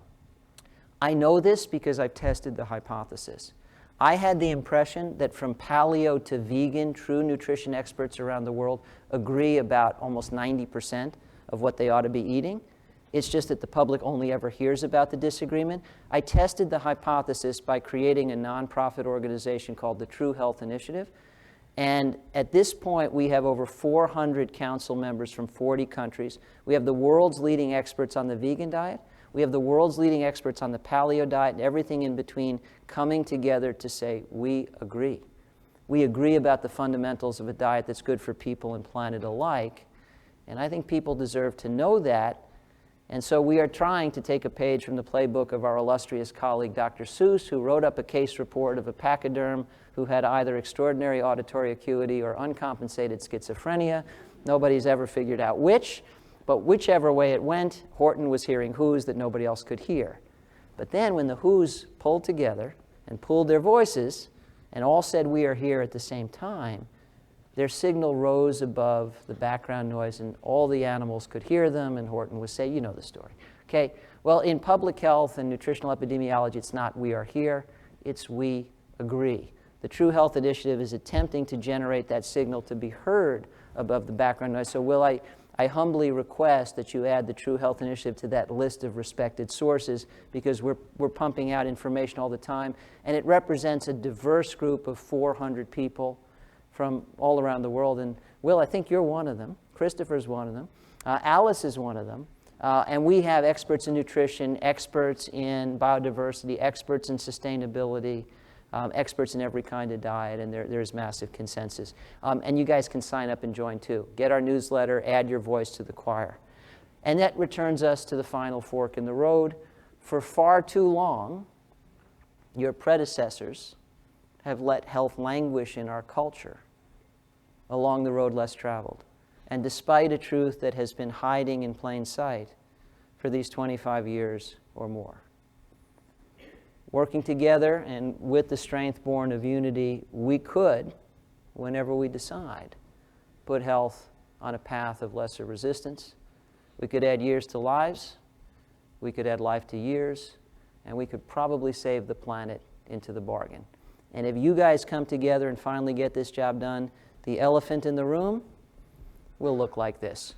I know this because I've tested the hypothesis. I had the impression that from paleo to vegan, true nutrition experts around the world agree about almost 90% of what they ought to be eating. It's just that the public only ever hears about the disagreement. I tested the hypothesis by creating a nonprofit organization called the True Health Initiative. And at this point, we have over 400 council members from 40 countries. We have the world's leading experts on the vegan diet. We have the world's leading experts on the paleo diet and everything in between coming together to say, we agree. We agree about the fundamentals of a diet that's good for people and planet alike. And I think people deserve to know that. And so we are trying to take a page from the playbook of our illustrious colleague, Dr. Seuss, who wrote up a case report of a pachyderm who had either extraordinary auditory acuity or uncompensated schizophrenia. Nobody's ever figured out which, but whichever way it went, Horton was hearing who's that nobody else could hear. But then when the who's pulled together and pulled their voices and all said we are here at the same time, their signal rose above the background noise and all the animals could hear them, and Horton would say, you know the story. Okay, well, in public health and nutritional epidemiology, it's not we are here, it's we agree. The True Health Initiative is attempting to generate that signal to be heard above the background noise. So Will, I humbly request that you add the True Health Initiative to that list of respected sources, because we're pumping out information all the time, and it represents a diverse group of 400 people from all around the world. And Will, I think you're one of them. Christopher's one of them. Alice is one of them. And we have experts in nutrition, experts in biodiversity, experts in sustainability, experts in every kind of diet, and there's massive consensus. And you guys can sign up and join too. Get our newsletter, add your voice to the choir. And that returns us to the final fork in the road. For far too long, your predecessors have let health languish in our culture along the road less traveled. And despite a truth that has been hiding in plain sight for these 25 years or more. Working together and with the strength born of unity, we could, whenever we decide, put health on a path of lesser resistance. We could add years to lives, we could add life to years, and we could probably save the planet into the bargain. And if you guys come together and finally get this job done, the elephant in the room will look like this.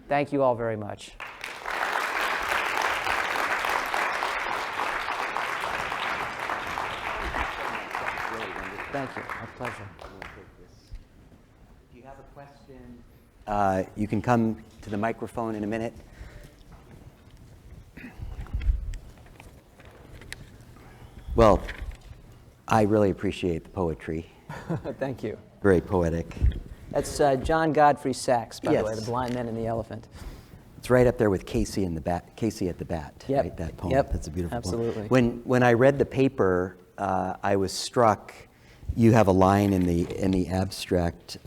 Thank you all very much. Thank you. My pleasure. If you have a question, you can come to the microphone in a minute. Well, I really appreciate the poetry. Thank you. Very poetic. That's John Godfrey Sachs, by the way, Yes. The Blind Men and the Elephant. It's right up there with Casey and the Bat. Casey at the Bat. Yep. Right? That poem. Yep. That's a beautiful Absolutely. poem. When I read the paper, I was struck. You have a line in the abstract.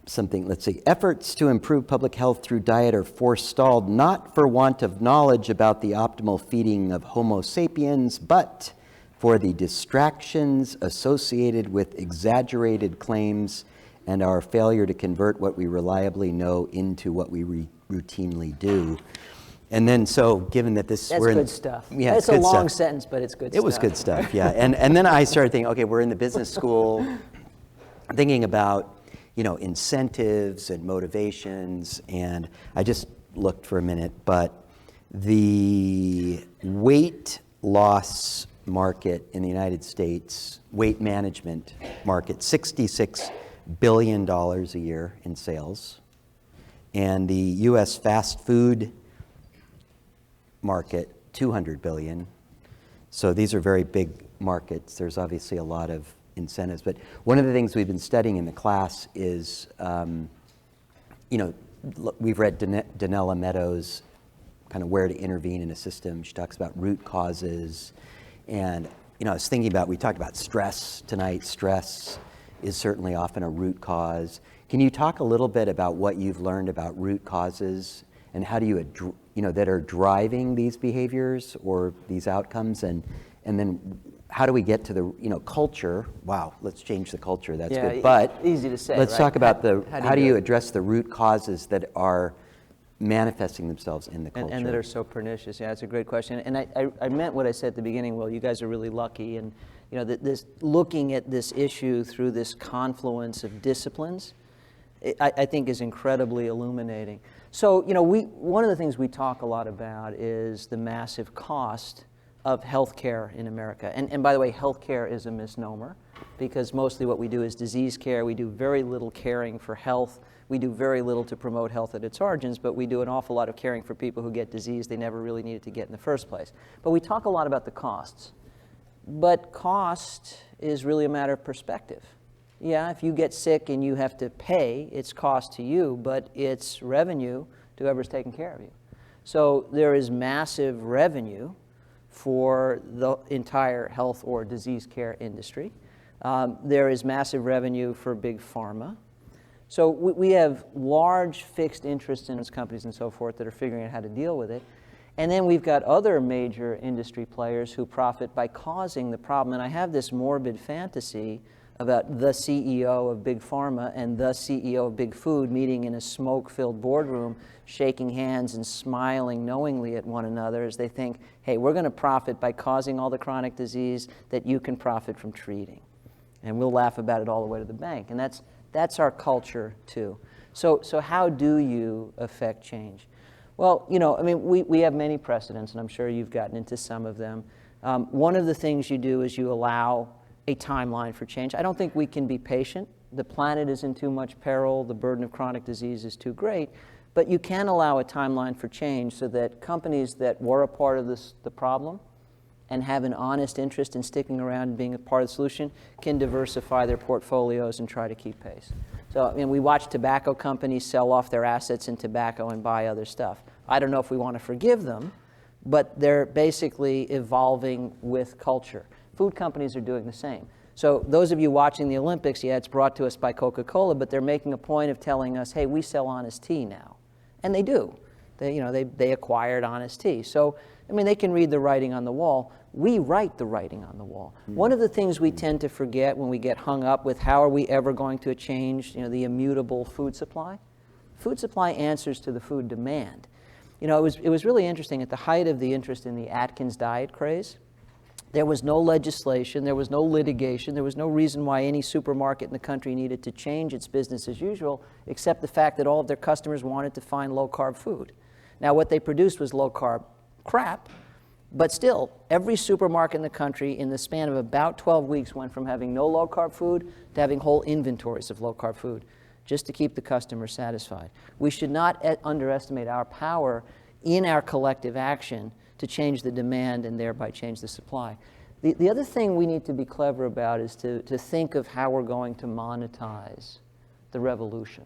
Something. Let's see. Efforts to improve public health through diet are forestalled not for want of knowledge about the optimal feeding of Homo sapiens, but for the distractions associated with exaggerated claims and our failure to convert what we reliably know into what we routinely do. And then, so given that this, That's good stuff. Yeah, it's a long sentence, but it's good stuff. It was good stuff, yeah. And then I started thinking, okay, we're in the business school, thinking about, incentives and motivations, and I just looked for a minute, but the weight loss market in the United States, weight management market, $66 billion a year in sales. And the US fast food market, $200 billion. So these are very big markets. There's obviously a lot of incentives. But one of the things we've been studying in the class is, we've read Donella Meadows' kind of Where to Intervene in a System. She talks about root causes. And, I was thinking about, we talked about stress tonight. Stress is certainly often a root cause. Can you talk a little bit about what you've learned about root causes and how do you, that are driving these behaviors or these outcomes? And then how do we get to the, culture? Wow, let's change the culture. That's good. But easy to say. Let's right? talk about how do you it? address the root causes that are manifesting themselves in the culture. And that are so pernicious. Yeah, that's a great question. And I meant what I said at the beginning. Well, you guys are really lucky. And this looking at this issue through this confluence of disciplines, I think is incredibly illuminating. So, one of the things we talk a lot about is the massive cost of healthcare in America. And by the way, healthcare is a misnomer because mostly what we do is disease care. We do very little caring for health. We do very little to promote health at its origins, but we do an awful lot of caring for people who get disease they never really needed to get in the first place. But we talk a lot about the costs. But cost is really a matter of perspective. Yeah, if you get sick and you have to pay, it's cost to you, but it's revenue to whoever's taking care of you. So there is massive revenue for the entire health or disease care industry. There is massive revenue for big pharma. So we have large fixed interests in those companies and so forth that are figuring out how to deal with it. And then we've got other major industry players who profit by causing the problem. And I have this morbid fantasy about the CEO of Big Pharma and the CEO of Big Food meeting in a smoke-filled boardroom, shaking hands and smiling knowingly at one another as they think, hey, we're going to profit by causing all the chronic disease that you can profit from treating. And we'll laugh about it all the way to the bank. And that's our culture, too. So how do you affect change? Well, we have many precedents, and I'm sure you've gotten into some of them. One of the things you do is you allow a timeline for change. I don't think we can be patient. The planet is in too much peril. The burden of chronic disease is too great. But you can allow a timeline for change so that companies that were a part of the problem and have an honest interest in sticking around and being a part of the solution can diversify their portfolios and try to keep pace. So we watch tobacco companies sell off their assets in tobacco and buy other stuff. I don't know if we want to forgive them, but they're basically evolving with culture. Food companies are doing the same. So those of you watching the Olympics, yeah, it's brought to us by Coca-Cola, but they're making a point of telling us, hey, we sell Honest Tea now. And they do. They acquired Honest Tea. So, they can read the writing on the wall. We write the writing on the wall. One of the things we tend to forget when we get hung up with how are we ever going to change, the immutable food supply. Food supply answers to the food demand. It was really interesting at the height of the interest in the Atkins diet craze. There was no legislation, there was no litigation, there was no reason why any supermarket in the country needed to change its business as usual, except the fact that all of their customers wanted to find low-carb food. Now, what they produced was low-carb crap, but still, every supermarket in the country in the span of about 12 weeks went from having no low-carb food to having whole inventories of low-carb food, just to keep the customer satisfied. We should not underestimate our power in our collective action to change the demand and thereby change the supply. The other thing we need to be clever about is to think of how we're going to monetize the revolution.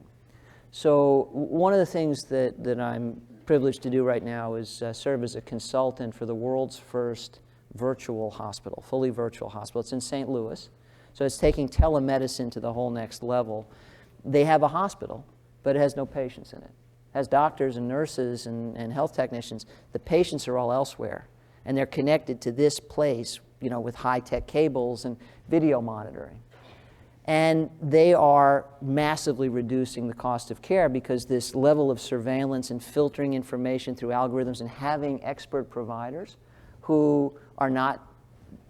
So one of the things that I'm privileged to do right now is serve as a consultant for the world's first virtual hospital, fully virtual hospital. It's in St. Louis. So it's taking telemedicine to the whole next level. They have a hospital, but it has no patients in it. It has doctors and nurses and health technicians. The patients are all elsewhere, and they're connected to this place, with high-tech cables and video monitoring. And they are massively reducing the cost of care because this level of surveillance and filtering information through algorithms and having expert providers who are not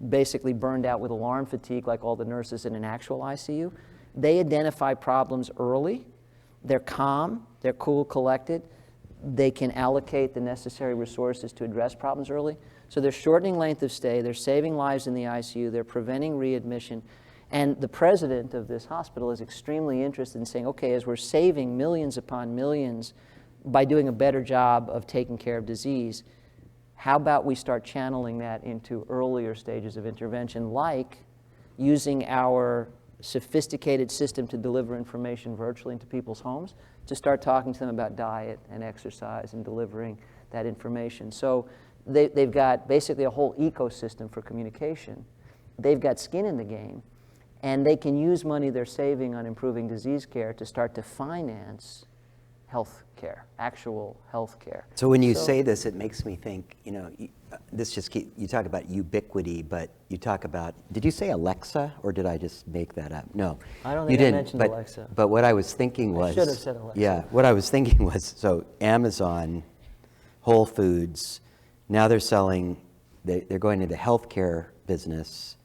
basically burned out with alarm fatigue like all the nurses in an actual ICU. They identify problems early. They're calm. They're cool, collected. they can allocate the necessary resources to address problems early. So they're shortening length of stay, they're saving lives in the ICU, they're preventing readmission. And the president of this hospital is extremely interested in saying, okay, as we're saving millions upon millions by doing a better job of taking care of disease, how about we start channeling that into earlier stages of intervention, like using our sophisticated system to deliver information virtually into people's homes, to start talking to them about diet and exercise and delivering that information. So they've got basically a whole ecosystem for communication. They've got skin in the game, and they can use money they're saving on improving disease care to start to finance health care, actual health care. So when you say this, it makes me think, you talk about ubiquity, but you talk about, did you say Alexa, or did I just make that up? No. I don't think I mentioned Alexa. But what I was thinking was... I should have said Alexa. Yeah, what I was thinking was, so Amazon, Whole Foods, now they're selling, they're going into the healthcare business.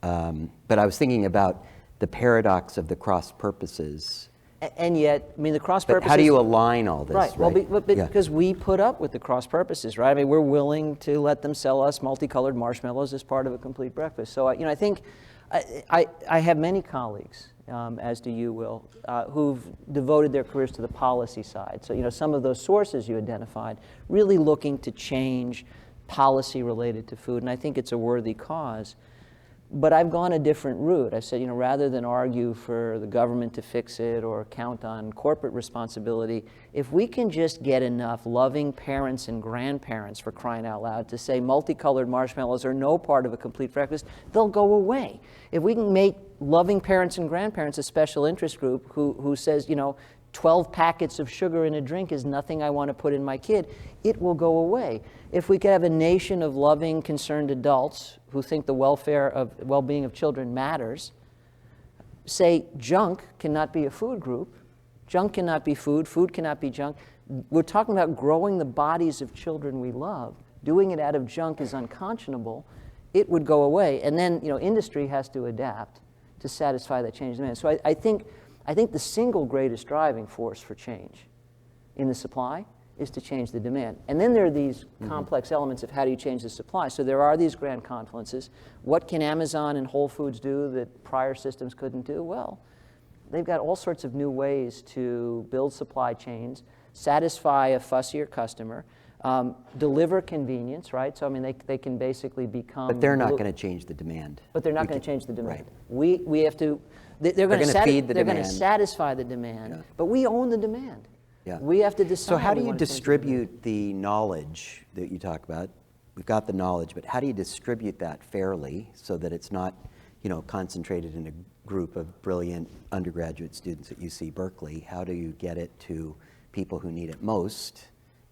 But I was thinking about the paradox of the cross purposes. And yet, I mean, the cross purposes... But how do you align all this? Right. Well, because we put up with the cross purposes, right? I mean, we're willing to let them sell us multicolored marshmallows as part of a complete breakfast. So, I think I have many colleagues, as do you, Will, who've devoted their careers to the policy side. So, some of those sources you identified, really looking to change policy related to food, and I think it's a worthy cause. But I've gone a different route. I said, rather than argue for the government to fix it or count on corporate responsibility, if we can just get enough loving parents and grandparents, for crying out loud, to say multicolored marshmallows are no part of a complete breakfast, they'll go away. If we can make loving parents and grandparents a special interest group who says, 12 packets of sugar in a drink is nothing I want to put in my kid, it will go away. If we could have a nation of loving, concerned adults who think the well-being of children matters, say junk cannot be a food group, junk cannot be food, food cannot be junk. We're talking about growing the bodies of children we love. Doing it out of junk is unconscionable. It would go away. And then, industry has to adapt to satisfy that change in demand. So I think the single greatest driving force for change in the supply is to change the demand. And then there are these complex elements of how do you change the supply. So there are these grand confluences. What can Amazon and Whole Foods do that prior systems couldn't do? Well, they've got all sorts of new ways to build supply chains, satisfy a fussier customer, deliver convenience, right? So, they can basically become... But they're not going to change the demand. But they're not going to change the demand. Right. We have to... They're going to feed the demand. They're going to satisfy the demand, but we own the demand. Yeah. We have to decide. So how do you distribute the knowledge that you talk about? We've got the knowledge, but how do you distribute that fairly so that it's not, concentrated in a group of brilliant undergraduate students at UC Berkeley? How do you get it to people who need it most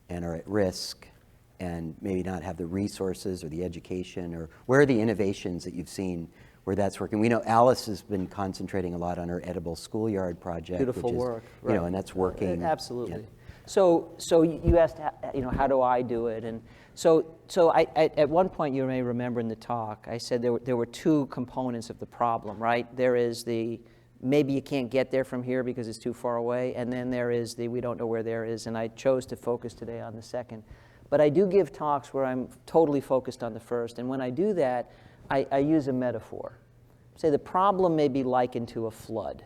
and are at risk and maybe not have the resources or the education, or where are the innovations that you've seen where that's working? We know Alice has been concentrating a lot on her edible schoolyard project. Beautiful which is, work, right. And that's working. Absolutely. Yeah. So you asked, how do I do it? And so I at one point, you may remember in the talk, I said there were two components of the problem, right? There is the maybe you can't get there from here because it's too far away, and then there is the we don't know where there is, and I chose to focus today on the second. But I do give talks where I'm totally focused on the first, and when I do that, I use a metaphor. Say the problem may be likened to a flood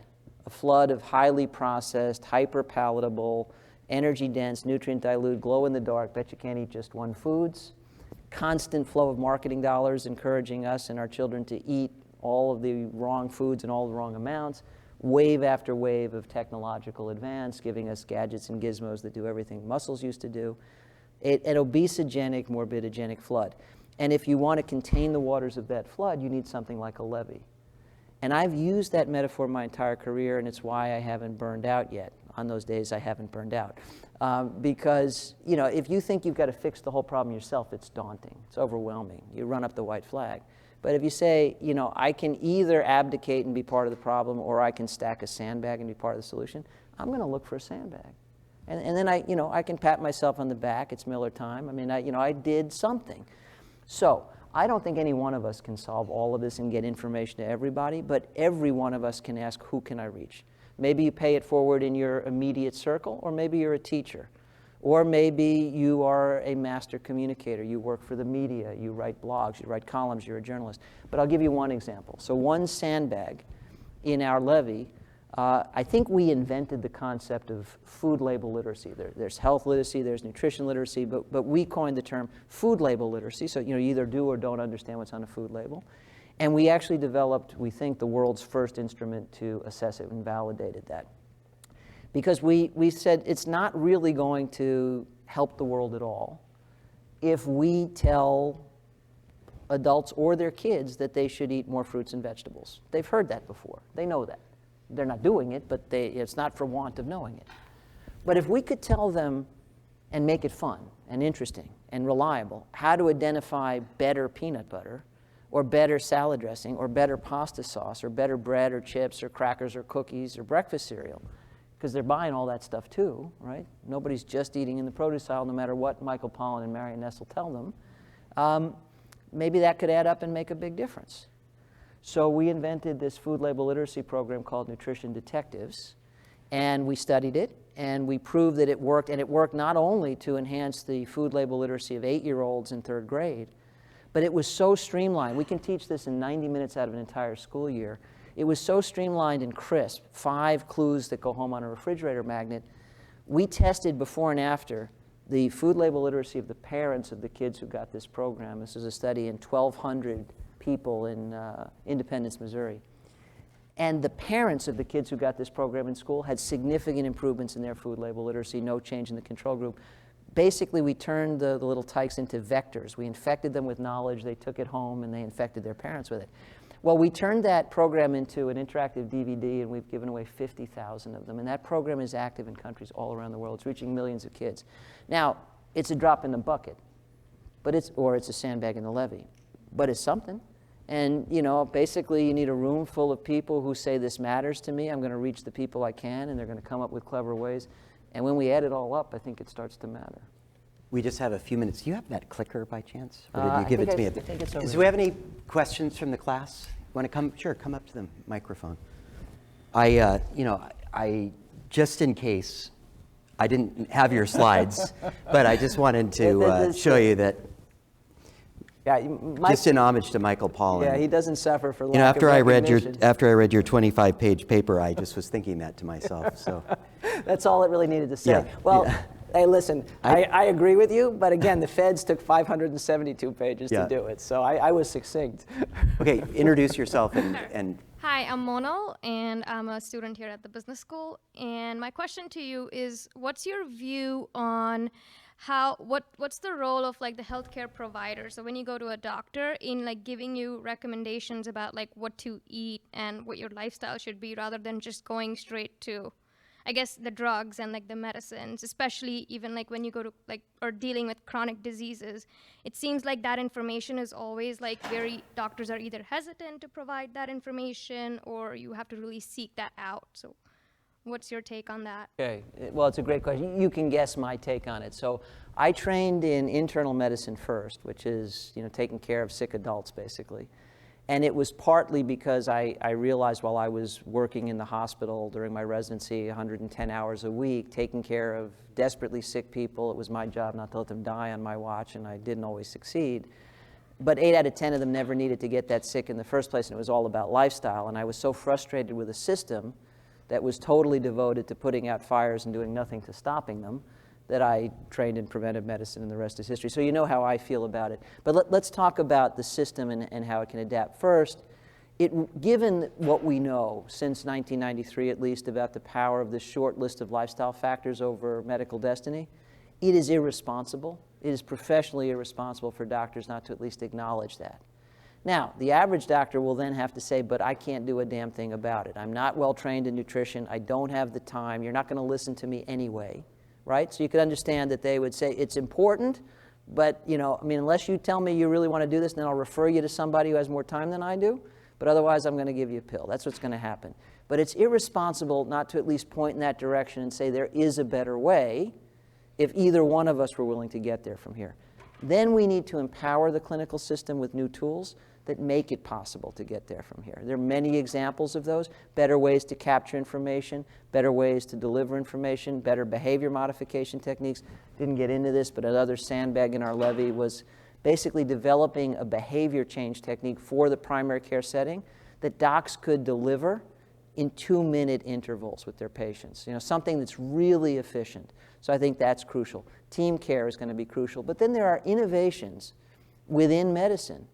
of highly processed, hyper-palatable, energy-dense, nutrient-dilute, glow-in-the-dark, bet you can't eat just one foods, constant flow of marketing dollars encouraging us and our children to eat all of the wrong foods and all the wrong amounts, wave after wave of technological advance, giving us gadgets and gizmos that do everything muscles used to do, an obesogenic, morbidogenic flood. And if you want to contain the waters of that flood, you need something like a levee. And I've used that metaphor my entire career, and it's why I haven't burned out yet. On those days, I haven't burned out. Because, if you think you've got to fix the whole problem yourself, it's daunting. It's overwhelming. You run up the white flag. But if you say, I can either abdicate and be part of the problem, or I can stack a sandbag and be part of the solution, I'm going to look for a sandbag. And then I can pat myself on the back. It's Miller time. I did something. So I don't think any one of us can solve all of this and get information to everybody, but every one of us can ask, who can I reach? Maybe you pay it forward in your immediate circle, or maybe you're a teacher Or maybe you are a master communicator. You work for the media. You write blogs. You write columns. You're a journalist. But I'll give you one example. So one sandbag in our levy, I think we invented the concept of food label literacy. There's health literacy. There's nutrition literacy. But we coined the term food label literacy. So you either do or don't understand what's on a food label. And we actually developed, we think, the world's first instrument to assess it and validated that. Because we said it's not really going to help the world at all if we tell adults or their kids that they should eat more fruits and vegetables. They've heard that before. They know that. They're not doing it, but it's not for want of knowing it. But if we could tell them and make it fun and interesting and reliable how to identify better peanut butter, or better salad dressing, or better pasta sauce, or better bread or chips or crackers or cookies or breakfast cereal, because they're buying all that stuff too, right? Nobody's just eating in the produce aisle no matter what Michael Pollan and Marion Nestle tell them. Maybe that could add up and make a big difference. So we invented this food label literacy program called Nutrition Detectives, and we studied it, and we proved that it worked, and it worked not only to enhance the food label literacy of 8-year-olds in 3rd grade, but it was so streamlined. We can teach this in 90 minutes out of an entire school year. It was so streamlined and crisp, 5 clues that go home on a refrigerator magnet. We tested before and after the food label literacy of the parents of the kids who got this program. This was a study in 1,200 people in Independence, Missouri. And the parents of the kids who got this program in school had significant improvements in their food label literacy, no change in the control group. Basically, we turned the little tykes into vectors. We infected them with knowledge, they took it home, and they infected their parents with it. Well, we turned that program into an interactive DVD, and we've given away 50,000 of them. And that program is active in countries all around the world. It's reaching millions of kids. Now, it's a drop in the bucket, or it's a sandbag in the levee, but it's something. And, basically, you need a room full of people who say, this matters to me. I'm going to reach the people I can, and they're going to come up with clever ways. And when we add it all up, I think it starts to matter. We just have a few minutes. Do you have that clicker by chance? Or did you give it to me? I think it's over Do we have any questions from the class? Want to come? Sure, come up to the microphone. I just in case, I didn't have your slides, but I just wanted to show you that. Yeah, just in homage to Michael Pollan. Yeah, he doesn't suffer for lack after of I recognition. after I read your 25-page paper, I just was thinking that to myself. So that's all it really needed to say. Yeah. Well, Yeah. Hey, listen, I agree with you, but again, the feds took 572 pages to do it, so I was succinct. Okay, introduce yourself and. Hi, I'm Monal, and I'm a student here at the business school. And my question to you is, what's your view on what's the role of like the healthcare provider? So when you go to a doctor in like giving you recommendations about like what to eat and what your lifestyle should be, rather than just going straight to, I guess, the drugs and like the medicines, especially even like when you go to like, or dealing with chronic diseases, it seems like that information is always like doctors are either hesitant to provide that information, or you have to really seek that out. So what's your take on that? Okay, well, it's a great question. You can guess my take on it. So I trained in internal medicine first, which is, taking care of sick adults, basically. And it was partly because I realized while I was working in the hospital during my residency, 110 hours a week, taking care of desperately sick people, it was my job not to let them die on my watch, and I didn't always succeed. But 8 out of 10 of them never needed to get that sick in the first place, and it was all about lifestyle. And I was so frustrated with a system that was totally devoted to putting out fires and doing nothing to stopping them, that I trained in preventive medicine, and the rest is history. So you know how I feel about it. But let's talk about the system and how it can adapt. First, given what we know since 1993 at least about the power of this short list of lifestyle factors over medical destiny, it is irresponsible. It is professionally irresponsible for doctors not to at least acknowledge that. Now, the average doctor will then have to say, but I can't do a damn thing about it. I'm not well trained in nutrition. I don't have the time. You're not going to listen to me anyway. Right? So you could understand that they would say it's important, but unless you tell me you really want to do this, then I'll refer you to somebody who has more time than I do, but otherwise I'm going to give you a pill. That's what's going to happen. But it's irresponsible not to at least point in that direction and say there is a better way if either one of us were willing to get there from here. Then we need to empower the clinical system with new tools that make it possible to get there from here. There are many examples of those. Better ways to capture information, better ways to deliver information, better behavior modification techniques. Didn't get into this, but another sandbag in our levy was basically developing a behavior change technique for the primary care setting that docs could deliver in 2-minute intervals with their patients. Something that's really efficient. So I think that's crucial. Team care is going to be crucial. But then there are innovations within medicine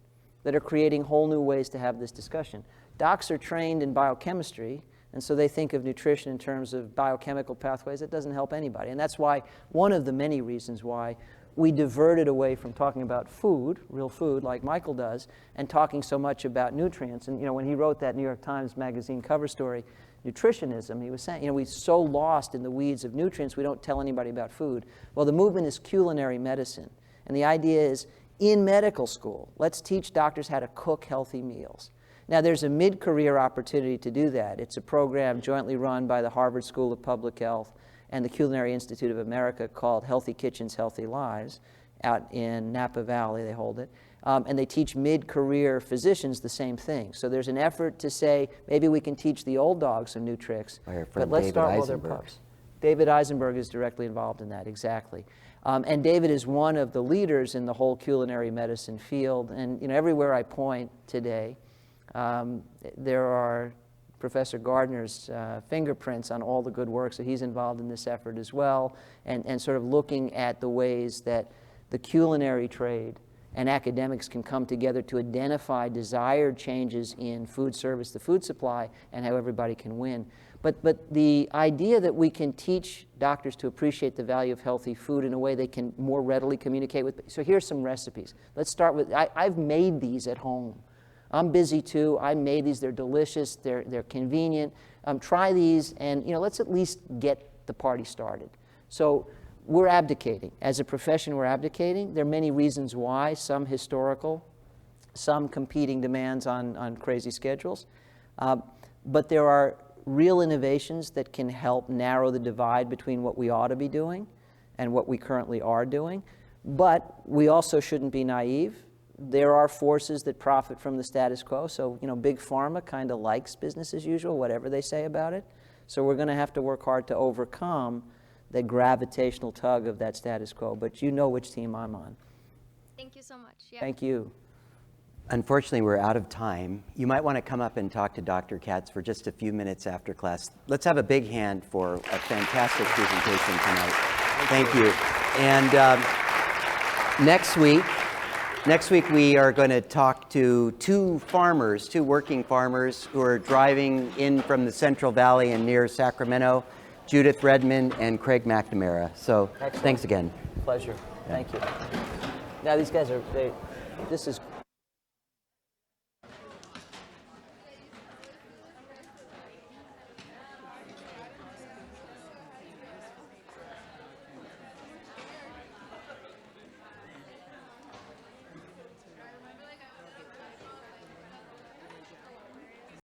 that are creating whole new ways to have this discussion. Docs are trained in biochemistry, and so they think of nutrition in terms of biochemical pathways. That doesn't help anybody. And that's why, one of the many reasons why we diverted away from talking about food, real food, like Michael does, and talking so much about nutrients. And when he wrote that New York Times Magazine cover story, Nutritionism, he was saying, we're so lost in the weeds of nutrients, we don't tell anybody about food. Well, the movement is culinary medicine. And the idea is, in medical school, let's teach doctors how to cook healthy meals. Now, there's a mid-career opportunity to do that. It's a program jointly run by the Harvard School of Public Health and the Culinary Institute of America called Healthy Kitchens, Healthy Lives. Out in Napa Valley, they hold it. And they teach mid-career physicians the same thing. So there's an effort to say, maybe we can teach the old dogs some new tricks, but let's start while they're pups. David Eisenberg is directly involved in that, exactly. And David is one of the leaders in the whole culinary medicine field. And everywhere I point today, there are Professor Gardner's fingerprints on all the good work. So he's involved in this effort as well, and sort of looking at the ways that the culinary trade and academics can come together to identify desired changes in food service, the food supply, and how everybody can win. But the idea that we can teach doctors to appreciate the value of healthy food in a way they can more readily communicate with. So here's some recipes. Let's start with, I've made these at home. I'm busy too. I made these. They're delicious. They're convenient. Try these, and let's at least get the party started. So we're abdicating. As a profession, we're abdicating. There are many reasons why, some historical, some competing demands on crazy schedules. But there are real innovations that can help narrow the divide between what we ought to be doing and what we currently are doing. But we also shouldn't be naive. There are forces that profit from the status quo. So, Big Pharma kind of likes business as usual, whatever they say about it. So we're going to have to work hard to overcome the gravitational tug of that status quo. But you know which team I'm on. Thank you so much. Yeah. Thank you. Unfortunately, we're out of time. You might want to come up and talk to Dr. Katz for just a few minutes after class. Let's have a big hand for a fantastic presentation tonight. Thank you. And next week we are going to talk to two working farmers who are driving in from the Central Valley and near Sacramento, Judith Redmond and Craig McNamara. So excellent. Thanks again. Pleasure. Yeah. Thank you. Now these guys this is